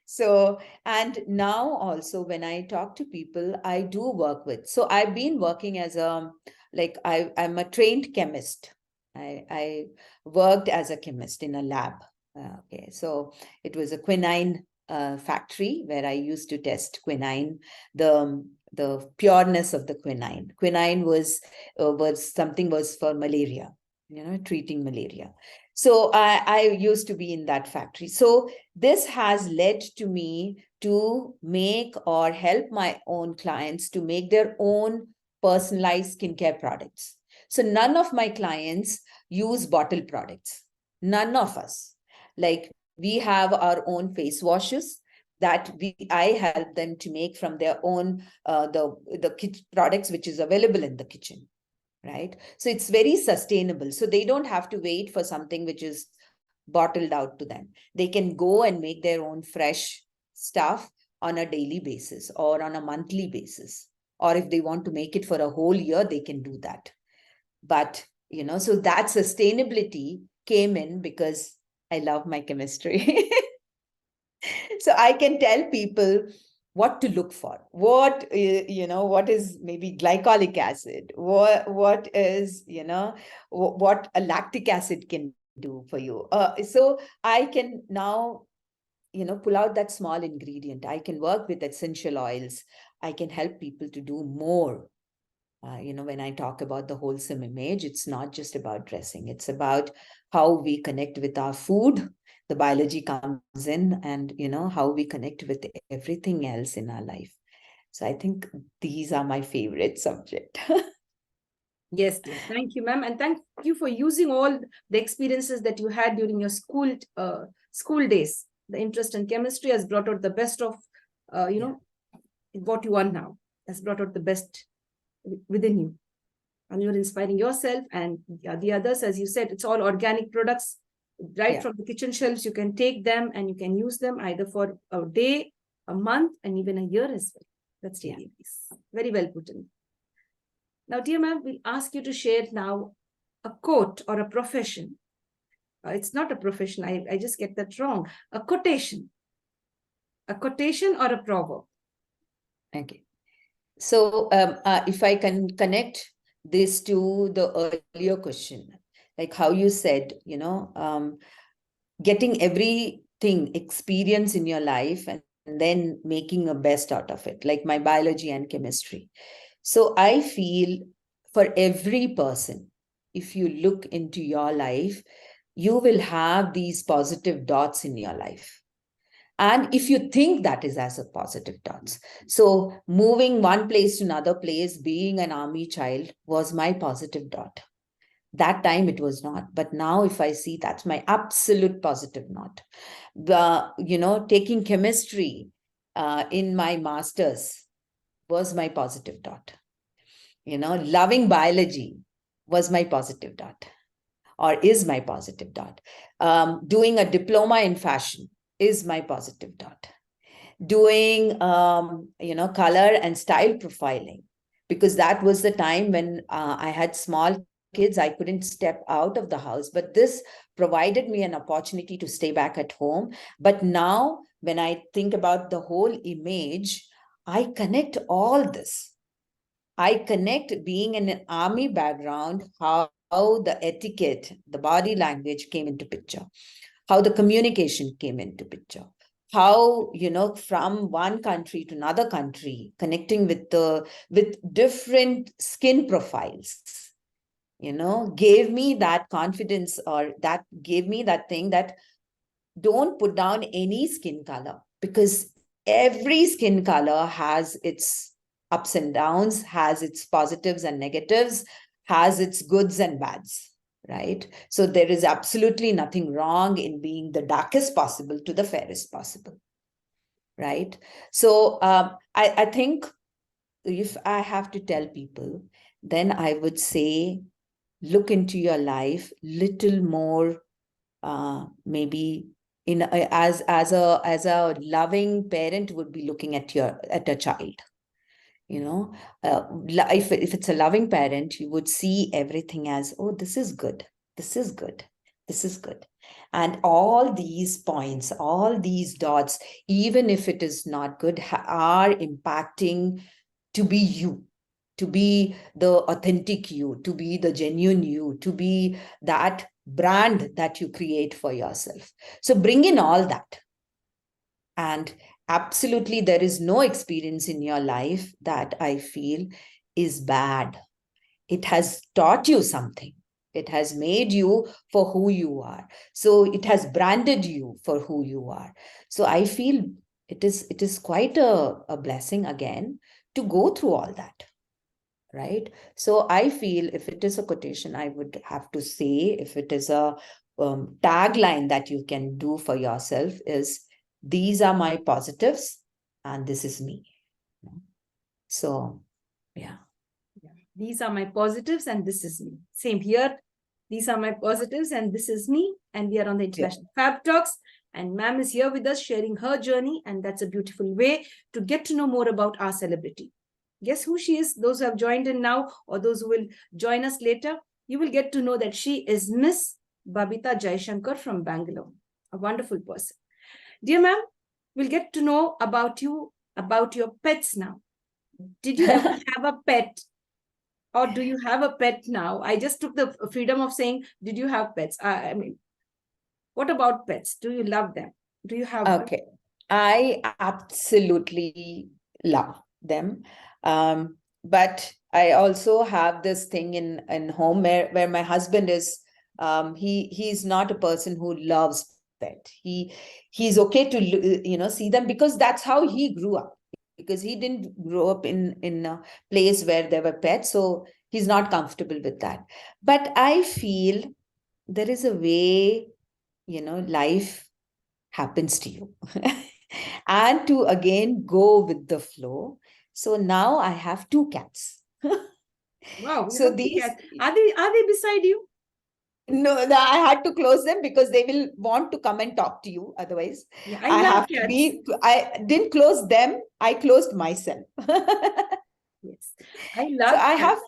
S2: So, and now also when I talk to people, I do work with, so I've been working as I'm a trained chemist. I worked as a chemist in a lab. Okay, so it was a quinine factory where I used to test quinine, the pureness of the quinine. Quinine was for malaria, treating malaria. So I used to be in that factory. So this has led to me to make or help my own clients to make their own personalized skincare products. So none of my clients use bottle products. None of us. Like, we have our own face washes that I help them to make from their own the products which is available in the kitchen, right? So it's very sustainable. So they don't have to wait for something which is bottled out to them. They can go and make their own fresh stuff on a daily basis or on a monthly basis. Or if they want to make it for a whole year, they can do that. But, so that sustainability came in because I love my chemistry. So I can tell people what to look for, what is maybe glycolic acid, what is what a lactic acid can do for you. So I can now pull out that small ingredient. I can work with essential oils. I can help people to do more. When I talk about the wholesome image, it's not just about dressing. It's about how we connect with our food. The biology comes in, and how we connect with everything else in our life. So I think these are my favorite subject.
S1: Yes, dear. Thank you, ma'am. And thank you for using all the experiences that you had during your school days. The interest in chemistry has brought out the best of, what you are now. Has brought out the best within you. And you're inspiring yourself and the others. As you said, it's all organic products right from the kitchen shelves. You can take them and you can use them either for a day, a month, and even a year as well. That's really nice. Very well put in. Now, dear ma'am, we'll ask you to share now a quote or a profession. It's not a profession. I just get that wrong. A quotation or a proverb.
S2: Okay. So if I can connect this to the earlier question, like how you said, getting everything experience in your life and then making a best out of it, like my biology and chemistry. So I feel for every person, if you look into your life, you will have these positive dots in your life. And if you think that is as a positive dots. So moving one place to another place, being an army child was my positive dot. That time it was not. But now if I see, that's my absolute positive note. Taking chemistry in my master's was my positive dot. Loving biology was my positive dot, or is my positive dot. Doing a diploma in fashion is my positive dot. Doing, color and style profiling, because that was the time when I had small kids, I couldn't step out of the house, but this provided me an opportunity to stay back at home. But now when I think about the whole image, I connect all this. I connect being in an army background, how the etiquette, the body language came into picture, how the communication came into picture, how, from one country to another country, connecting with different skin profiles, gave me that confidence, or that gave me that thing that don't put down any skin color, because every skin color has its ups and downs, has its positives and negatives, has its goods and bads, right? So there is absolutely nothing wrong in being the darkest possible to the fairest possible, right? So I think if I have to tell people, then I would say, look into your life little more, maybe in as a loving parent would be looking at a child. If it's a loving parent, you would see everything as, oh, this is good, this is good, this is good. And all these points, all these dots, even if it is not good, are impacting to be you, to be the authentic you, to be the genuine you, to be that brand that you create for yourself. So bring in all that. And absolutely, there is no experience in your life that I feel is bad. It has taught you something. It has made you for who you are. So it has branded you for who you are. So I feel it is quite a blessing again to go through all that. Right? So I feel if it is a quotation, I would have to say, if it is a tagline that you can do for yourself, is, these are my positives and this is me. So, yeah.
S1: These are my positives and this is me. Same here. These are my positives and this is me. And we are on the International Fab Talks. And ma'am is here with us sharing her journey. And that's a beautiful way to get to know more about our celebrity. Guess who she is? Those who have joined in now or those who will join us later, you will get to know that she is Ms.Babita Jaishankar from Bangalore. A wonderful person. Dear ma'am, we'll get to know about you, about your pets now. Did you ever have a pet? Or do you have a pet now? I just took the freedom of saying, did you have pets? I mean, what about pets? Do you love them? Do you have?
S2: Okay. I absolutely love them. But I also have this thing in home where my husband is, he's not a person who loves pet. He's okay to, see them because that's how he grew up. because he didn't grow up in a place where there were pets, so he's not comfortable with that. But I feel there is a way, life happens to you. And to again go with the flow. So now I have two cats.
S1: Wow, you
S2: So
S1: have two
S2: these,
S1: cats. Are they beside you?
S2: no, I had to close them because they will want to come and talk to you. Otherwise,
S1: Yeah, I love cats.
S2: I didn't close them, I closed myself.
S1: Yes, I
S2: So
S1: love
S2: I
S1: cats.
S2: have,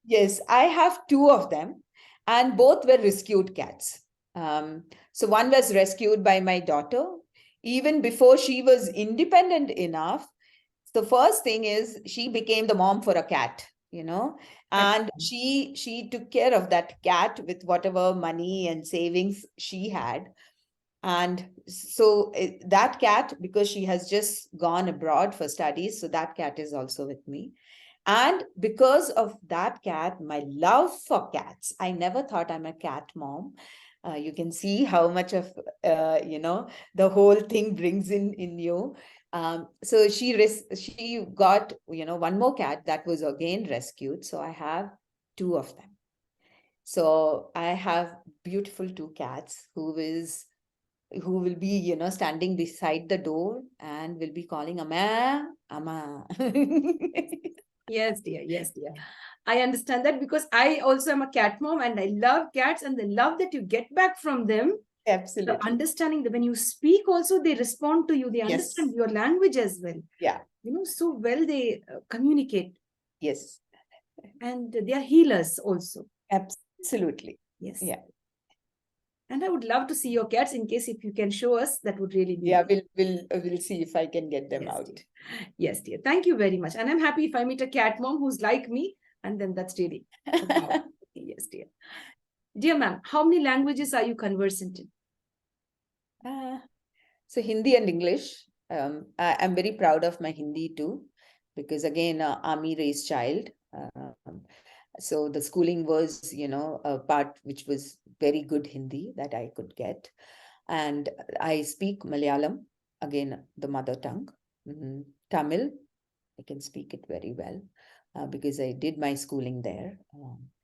S2: yes, I have two of them, and both were rescued cats. So one was rescued by my daughter even before she was independent enough. The first thing is she became the mom for a cat, and she took care of that cat with whatever money and savings she had. And so that cat, because she has just gone abroad for studies, so that cat is also with me. And because of that cat, my love for cats, I never thought I'm a cat mom. You can see how much of, the whole thing brings in you. So she got, one more cat that was again rescued. So I have two of them. So I have beautiful two cats who will be, standing beside the door and will be calling Amma, Amma.
S1: Yes, dear. Yes, dear. I understand that because I also am a cat mom and I love cats, and the love that you get back from them, the
S2: Absolutely.
S1: understanding that when you speak also, they respond to you, they
S2: Yes.
S1: understand your language as well.
S2: Yeah.
S1: So well they communicate,
S2: Yes.
S1: and they are healers also.
S2: Absolutely.
S1: Yes.
S2: Yeah.
S1: And I would love to see your cats. In case if you can show us, that would really be
S2: Yeah, we'll see if I can get them
S1: yes,
S2: out.
S1: dear. Yes, dear. Thank you very much. And I'm happy if I meet a cat mom who's like me, and then that's really wow. Yes, dear. Dear ma'am, how many languages are you conversant in?
S2: Uh, so Hindi and English. I'm very proud of my Hindi too, because again, army raised child. So the schooling was, a part which was very good Hindi that I could get. And I speak Malayalam, again, the mother tongue. Tamil, I can speak it very well because I did my schooling there.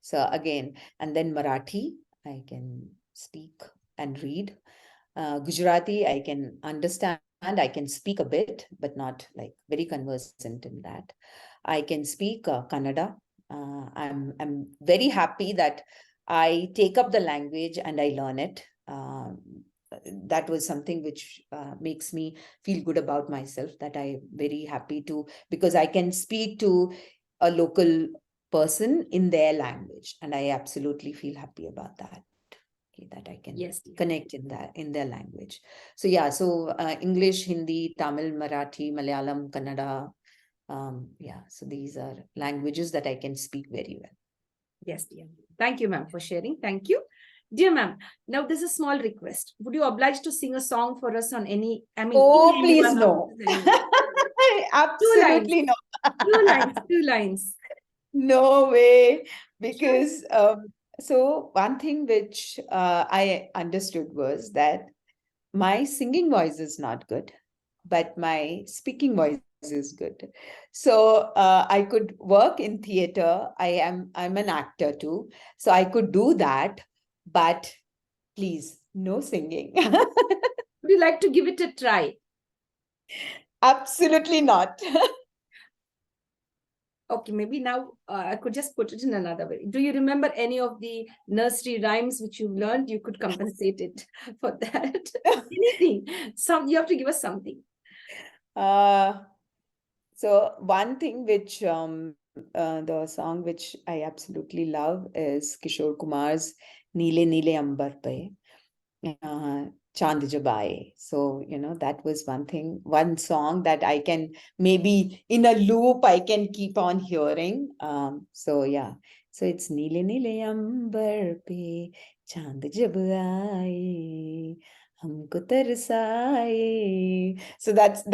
S2: So again, and then Marathi, I can speak and read. Gujarati, I can understand. I can speak a bit, but not like very conversant in that. I can speak Kannada. I'm very happy that I take up the language and I learn it. That was something which makes me feel good about myself, that I'm very happy to, because I can speak to a local person in their language, and I absolutely feel happy about that. Okay, that I can
S1: Yes, dear.
S2: connect in their language. So yeah, so English, Hindi, Tamil, Marathi, Malayalam, Kannada. Yeah, so these are languages that I can speak very well.
S1: Yes, dear. Thank you, ma'am, for sharing. Thank you. Dear ma'am, now there's a small request. Would you oblige to sing a song for us on any, in
S2: Oh,
S1: any
S2: please
S1: one of
S2: no.
S1: these languages? Two lines,
S2: Absolutely no.
S1: two lines, two lines.
S2: No way.
S1: Sure.
S2: Because so one thing which I understood was that my singing voice is not good, but my speaking voice is good. So I could work in theater. I'm an actor too. So I could do that, but please, no singing.
S1: Would you like to give it a try?
S2: Absolutely not.
S1: Okay, maybe now I could just put it in another way. Do you remember any of the nursery rhymes which you learned? You could compensate it for that. Anything. You have to give us something.
S2: Uh, so one thing which the song which I absolutely love is Kishore Kumar's Neele Neele Ambar Pe. Chand Jab Aaye. So, that was one song that I can maybe in a loop, I can keep on hearing. So yeah. So it's Neele Neele Ambar Pe Chand Jab Aaye Humko Tarsaye. So that's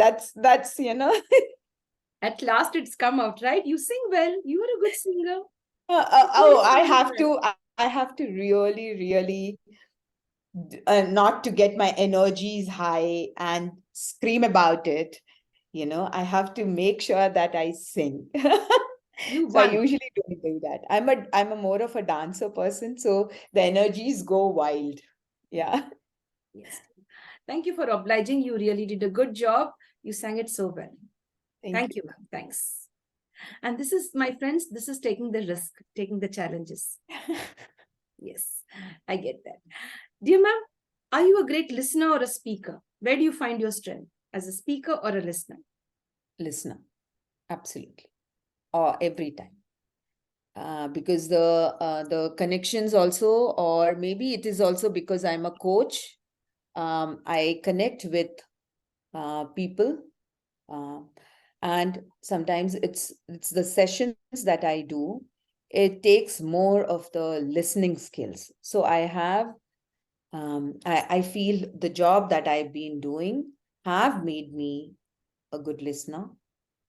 S1: At last, it's come out, right? You sing well. You are a good singer.
S2: oh, I have to really, really not to get my energies high and scream about it. I have to make sure that I sing.
S1: You
S2: So I
S1: won.
S2: usually don't do that. I'm a more of a dancer person, so the energies go wild. Yeah.
S1: Yes. Thank you for obliging. You really did a good job. You sang it so well.
S2: Thank
S1: Thank you, ma'am. Thanks. And this is, my friends, this is taking the risk, taking the challenges.
S2: you.
S1: Yes, I get that. Dear ma'am, are you a great listener or a speaker? Where do you find your strength? As a speaker or a listener?
S2: Listener, absolutely. Or every time. Because the connections also, or maybe it is also because I'm a coach. I connect with people, uh, and sometimes it's the sessions that I do. It takes more of the listening skills. So I feel the job that I've been doing have made me a good listener,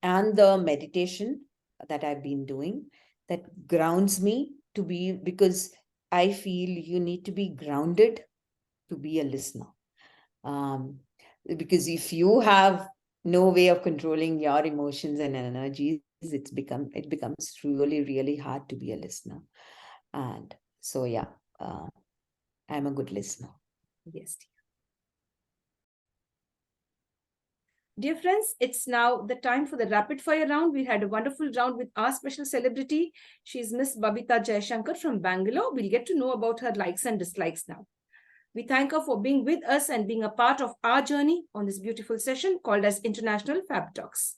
S2: and the meditation that I've been doing that grounds me to be, because I feel you need to be grounded to be a listener. Um, because if you have no way of controlling your emotions and energies, it becomes really, really hard to be a listener. And so yeah, uh, I'm a good listener.
S1: Yes. Dear friends, it's now the time for the rapid fire round. We had a wonderful round with our special celebrity. She's Ms.Babita Jaishankar from Bangalore. We'll get to know about her likes and dislikes now. We thank her for being with us and being a part of our journey on this beautiful session called as International Fabtalks.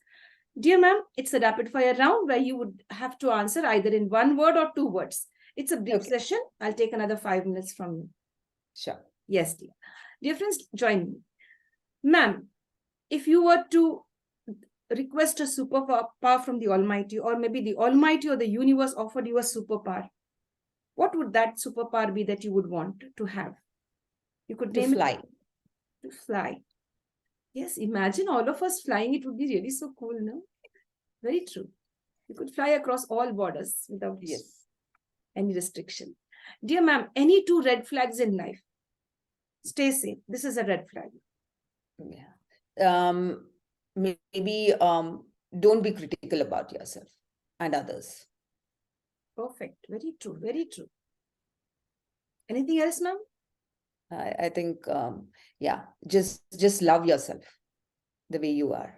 S1: Dear ma'am, it's a rapid fire round where you would have to answer either in one word or two words. It's a brief
S2: Okay,
S1: session. I'll take another 5 minutes from you.
S2: sure.
S1: Yes, dear. Dear friends, join me. Ma'am, if you were to request a superpower from the Almighty, or maybe the Almighty or the universe offered you a superpower, what would that superpower be that you would want to have? You could
S2: To
S1: name it.
S2: fly.
S1: To fly. Yes, imagine all of us flying. It would be really so cool, no? Very true. You could fly across all borders without
S2: Yes.
S1: any restriction. Dear ma'am, any two red flags in life? Stay safe. This is a red flag.
S2: Yeah. Maybe don't be critical about yourself and others.
S1: Perfect. Very true. Very true. Anything else, ma'am?
S2: I think yeah, just love yourself the way you are.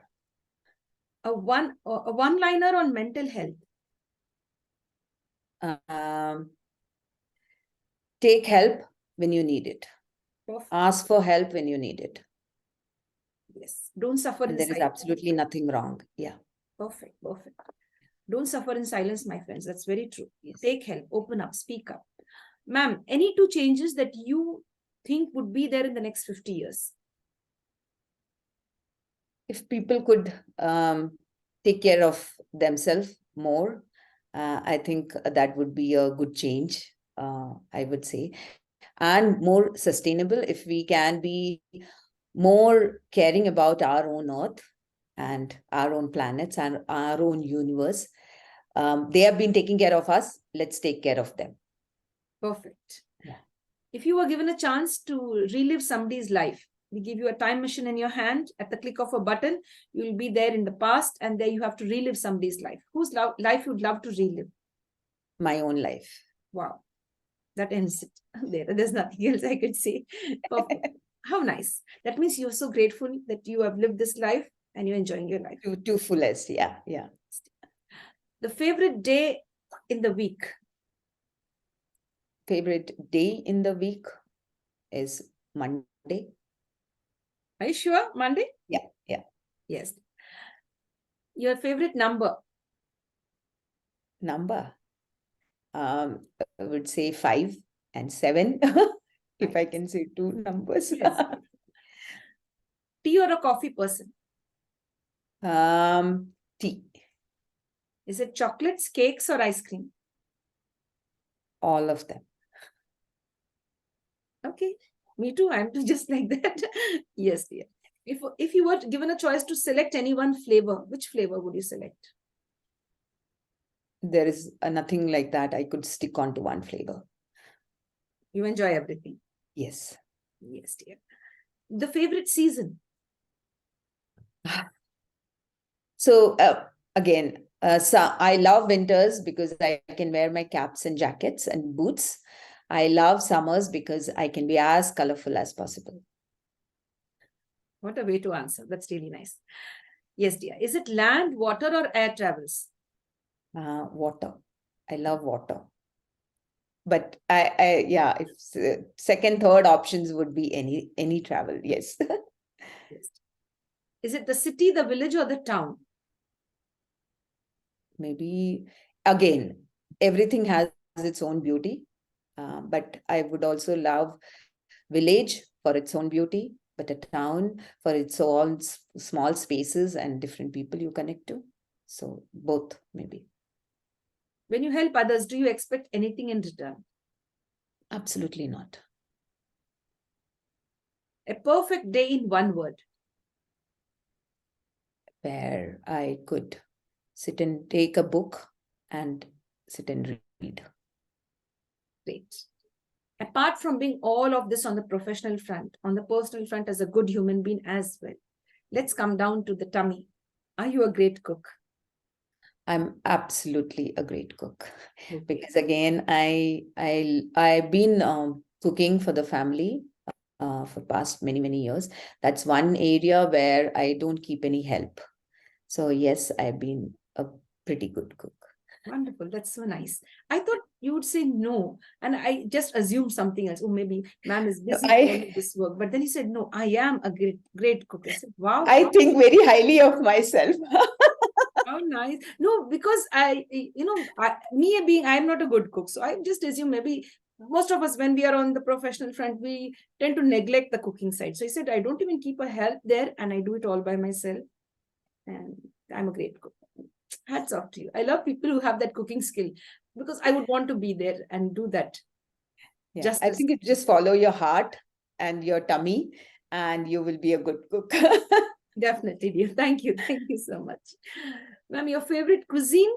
S1: A one-liner on mental health.
S2: Um, take help when you need it.
S1: Perfect.
S2: Ask for help when you need it.
S1: Yes. Don't suffer
S2: And
S1: in
S2: there is
S1: silence.
S2: absolutely nothing wrong. Yeah.
S1: Perfect. Perfect. Don't suffer in silence, my friends. That's very true.
S2: Yes.
S1: Take help. Open up. Speak up. Ma'am, any two changes that you think would be there in the next 50 years?
S2: If people could take care of themselves more, I think that would be a good change, I would say. And more sustainable, if we can be more caring about our own earth and our own planets and our own universe. They have been taking care of us. Let's take care of them.
S1: Perfect.
S2: Yeah.
S1: If you were given a chance to relive somebody's life, we give you a time machine in your hand. At the click of a button, you'll be there in the past, and there you have to relive somebody's life. Whose life you'd love to relive?
S2: My own life.
S1: Wow, that ends it. There's nothing else I could say. Perfect. How nice. That means you're so grateful that you have lived this life and you're enjoying your life.
S2: To fullest. Yeah. Yeah.
S1: The favorite day in the week?
S2: Favorite day in the week is Monday.
S1: Are you sure? Monday?
S2: Yeah. Yeah.
S1: Yes. Your favorite number?
S2: Number. I would say 5 and 7. If I can say two numbers.
S1: Yes. Tea or a coffee person?
S2: Tea.
S1: Is it chocolates, cakes, or ice cream?
S2: All of them.
S1: Okay. Me too. I'm just like that. Yes, dear. If you were given a choice to select any one flavor, which flavor would you select?
S2: There is nothing like that. I could stick on to one flavor.
S1: You enjoy everything.
S2: Yes.
S1: Yes, dear. The favorite season?
S2: So again, so I love winters because I can wear my caps and jackets and boots. I love summers because I can be as colorful as possible.
S1: What a way to answer. That's really nice. Yes, dear. Is it land, water, or air travels?
S2: Water. I love water. But yeah, if second, third options would be any travel. Yes.
S1: Yes. Is it the city, the village, or the town?
S2: Maybe again, everything has its own beauty. But I would also love village for its own beauty, but a town for its own small spaces and different people you connect to. So both maybe.
S1: When you help others, do you expect anything in return?
S2: Absolutely not.
S1: A perfect day in one word.
S2: Where I could sit and take a book and sit and read.
S1: Great. Apart from being all of this on the professional front, on the personal front as a good human being as well, let's come down to the tummy. Are you a great cook?
S2: I'm absolutely a great cook.
S1: Okay.
S2: Because again, I've been cooking for the family for past many years. That's one area where I don't keep any help. So yes, I've been a pretty good cook.
S1: Wonderful. That's so nice. I thought you would say no. And I just assumed something else. Oh, maybe ma'am is busy with all of this work. But then you said, no, I am a great cook. I said, wow.
S2: I think very highly of myself.
S1: How nice. No, because I'm not a good cook. So I just assume maybe most of us, when we are on the professional front, we tend to neglect the cooking side. So he said, I don't even keep a help there and I do it all by myself. And I'm a great cook. Hats off to you. I love people who have that cooking skill because I would want to be there and do that.
S2: Yeah, I think you just follow your heart and your tummy and you will be a good cook.
S1: Definitely, dear. Thank you. Thank you so much. Ma'am, your favorite cuisine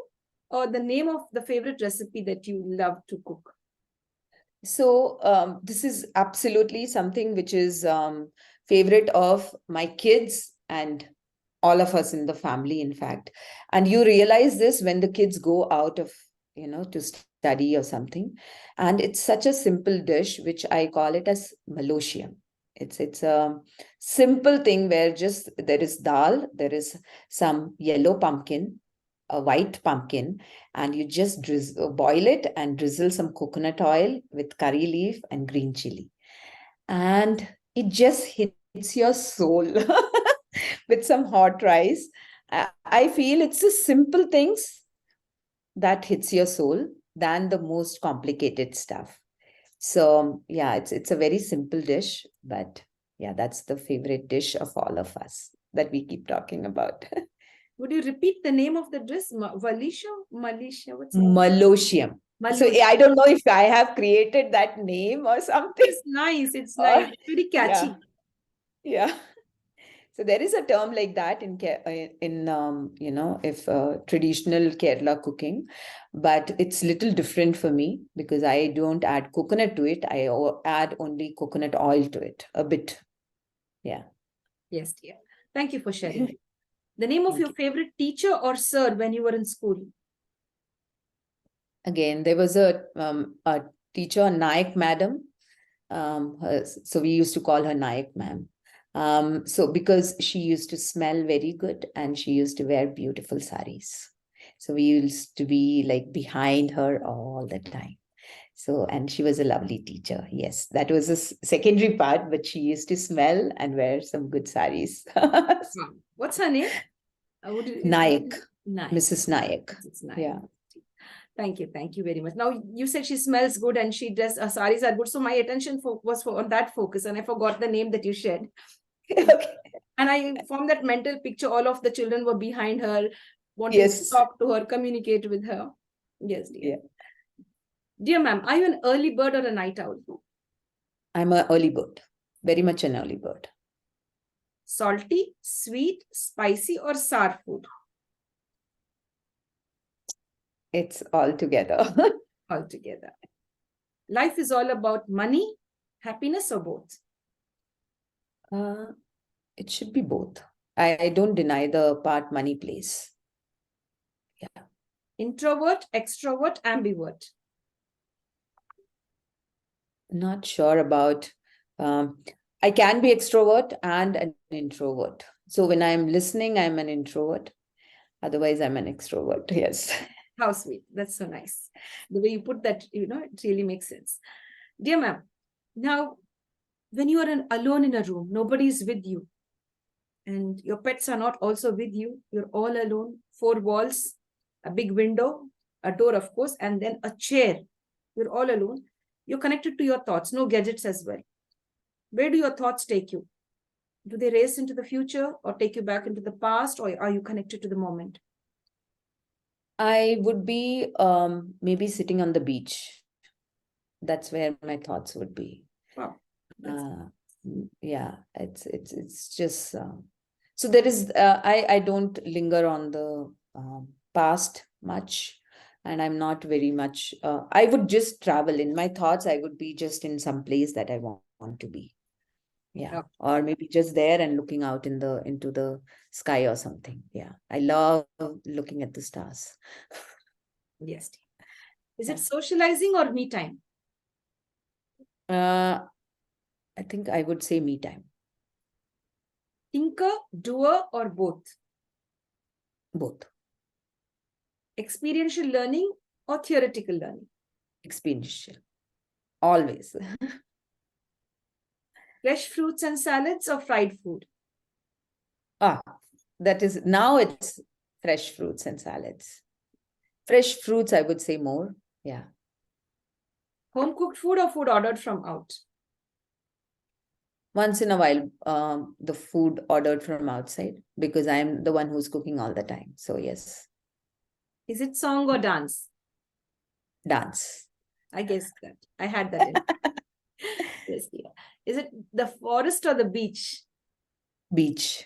S1: or the name of the favorite recipe that you love to cook?
S2: So this is absolutely something which is favorite of my kids and all of us in the family, in fact. And you realize this when the kids go out of, to study or something. And it's such a simple dish, which I call it as maloshiam. It's a simple thing where just there is dal, there is some yellow pumpkin, a white pumpkin, and you just boil it and drizzle some coconut oil with curry leaf and green chili. And it just hits your soul with some hot rice. I feel it's the simple things that hits your soul than the most complicated stuff. So yeah, it's a very simple dish, but yeah, that's the favorite dish of all of us that we keep talking about.
S1: Would you repeat the name of the dish? Malisha, what's it?
S2: Maloshiam. So I don't know if I have created that name or something.
S1: It's nice. It's nice. Very catchy.
S2: Yeah. So there is a term like that in if traditional Kerala cooking, but it's little different for me because I don't add coconut to it. I add only coconut oil to it a bit. Yeah.
S1: Yes, dear. Thank you for sharing. The name of your favorite teacher or sir when you were in school?
S2: Again, there was a teacher, Nayak madam. So we used to call her Nayak ma'am. So because she used to smell very good and she used to wear beautiful saris. So we used to be like behind her all the time. So, and she was a lovely teacher. Yes, that was a secondary part, but she used to smell and wear some good saris.
S1: What's her name?
S2: Nayak. Mrs. Nayak. Yeah.
S1: Thank you. Thank you very much. Now, you said she smells good and she does, saris are good. So my attention was on that focus and I forgot the name that you shared. Okay. And I formed that mental picture. All of the children were behind her, wanting to talk to her, communicate with her. Yes, dear. Yeah. Dear ma'am, are you an early bird or a night owl?
S2: I'm an early bird. Very much an early bird.
S1: Salty, sweet, spicy, or sour food?
S2: It's all together.
S1: All together. Life is all about money, happiness, or both?
S2: It should be both. I don't deny the part money plays. Yeah.
S1: Introvert, extrovert, ambivert.
S2: Not sure about, I can be extrovert and an introvert. So when I'm listening, I'm an introvert. Otherwise, I'm an extrovert. Yes.
S1: How sweet. That's so nice. The way you put that, it really makes sense. Dear ma'am, now, when you are alone in a room, nobody is with you, and your pets are not also with you, you're all alone, four walls, a big window, a door, of course, and then a chair. You're all alone. You're connected to your thoughts, no gadgets as well. Where do your thoughts take you? Do they race into the future or take you back into the past, or are you connected to the moment?
S2: I would be maybe sitting on the beach. That's where my thoughts would be.
S1: Wow.
S2: Yeah, it's just so there is I don't linger on the past much, and I'm not very much I would just travel in my thoughts. I would be just in some place that I want to be. Yeah.
S1: Okay.
S2: Or maybe just there and looking out into the sky or something. Yeah, I love looking at the stars.
S1: Yes. Is
S2: Yeah.
S1: it socializing or me time?
S2: I think I would say me time.
S1: Thinker, doer, or both?
S2: Both.
S1: Experiential learning or theoretical learning?
S2: Experiential. Always.
S1: Fresh fruits and salads or fried food?
S2: That is, now it's fresh fruits and salads. Fresh fruits, I would say more. Yeah.
S1: Home cooked food or food ordered from out?
S2: Once in a while, the food ordered from outside, because I'm the one who's cooking all the time. So yes.
S1: Is it song or dance?
S2: Dance.
S1: I guess that. I had that in. Yes, dear. Is it the forest or the beach?
S2: Beach.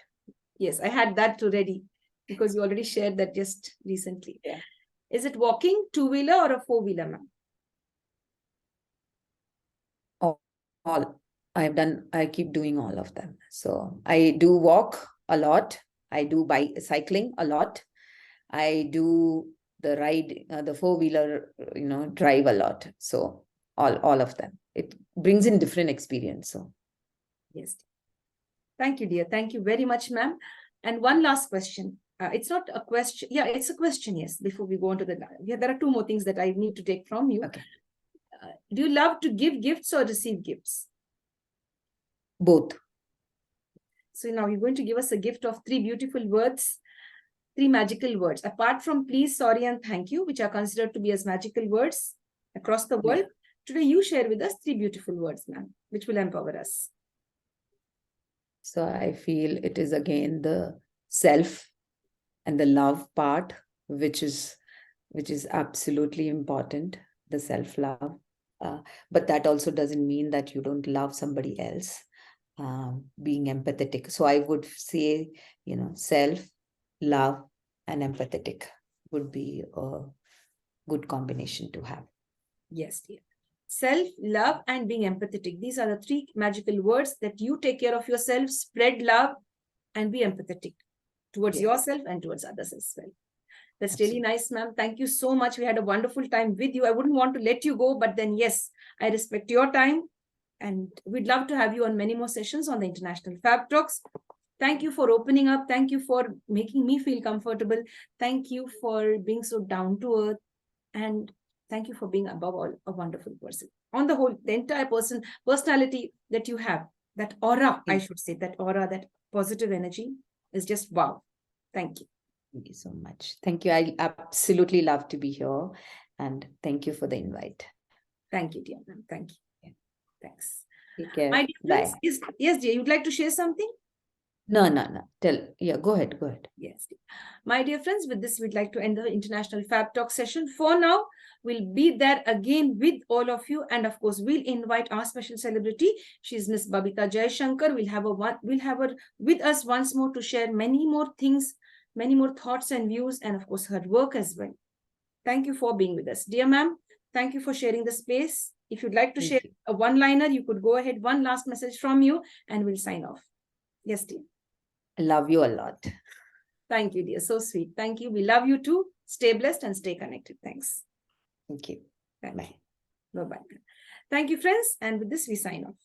S1: Yes, I had that already because you already shared that just recently.
S2: Yeah.
S1: Is it walking, two-wheeler or a four-wheeler, ma'am?
S2: All. I keep doing all of them. So I do walk a lot. I do cycling a lot. I do the ride, the four-wheeler, drive a lot. So all of them. It brings in different experience. So
S1: Yes. Thank you, dear. Thank you very much, ma'am. And one last question. It's not a question. Yeah, it's a question, yes, before we go on to the... Yeah, there are two more things that I need to take from you.
S2: okay.
S1: Do you love to give gifts or receive gifts?
S2: Both.
S1: So now you're going to give us a gift of 3 beautiful words, 3 magical words. Apart from please, sorry, and thank you, which are considered to be as magical words across the world, today you share with us 3 beautiful words, ma'am, which will empower us.
S2: So I feel it is again the self and the love part, which is absolutely important, the self-love. But that also doesn't mean that you don't love somebody else. Being empathetic. So I would say, self, love, and empathetic would be a good combination to have.
S1: Yes, dear. Self, love, and being empathetic. These are the 3 magical words that you take care of yourself, spread love, and be empathetic towards yourself and towards others as well. That's Absolutely. Really nice, ma'am. Thank you so much. We had a wonderful time with you. I wouldn't want to let you go, but then yes, I respect your time. And we'd love to have you on many more sessions on the International Fab Talks. Thank you for opening up. Thank you for making me feel comfortable. Thank you for being so down to earth. And thank you for being above all a wonderful person. On the whole, the entire personality that you have, that aura, I should say, that aura, that positive energy is just wow. Thank you.
S2: Thank you so much. Thank you. I absolutely love to be here. And thank you for the invite.
S1: Thank you, dear ma'am. Thank you. Yeah. Thanks.
S2: Take care.
S1: My dear friends, yes, dear, you'd like to share something?
S2: No. Go ahead.
S1: Yes. My dear friends, with this, we'd like to end the International Fab Talk session. For now, we'll be there again with all of you. And of course, we'll invite our special celebrity. She's Ms. Babita Jaishankar. We'll have her with us once more to share many more things, many more thoughts and views, and of course, her work as well. Thank you for being with us. Dear ma'am, thank you for sharing the space. If you'd like to share a one-liner, you could go ahead. One last message from you, and we'll sign off. Yes, dear.
S2: Love you a lot.
S1: Thank you, dear. So sweet. Thank you. We love you too. Stay blessed and stay connected. Thanks.
S2: Thank you.
S1: Thank
S2: Bye.
S1: you. Bye-bye. Thank you, friends. And with this, we sign off.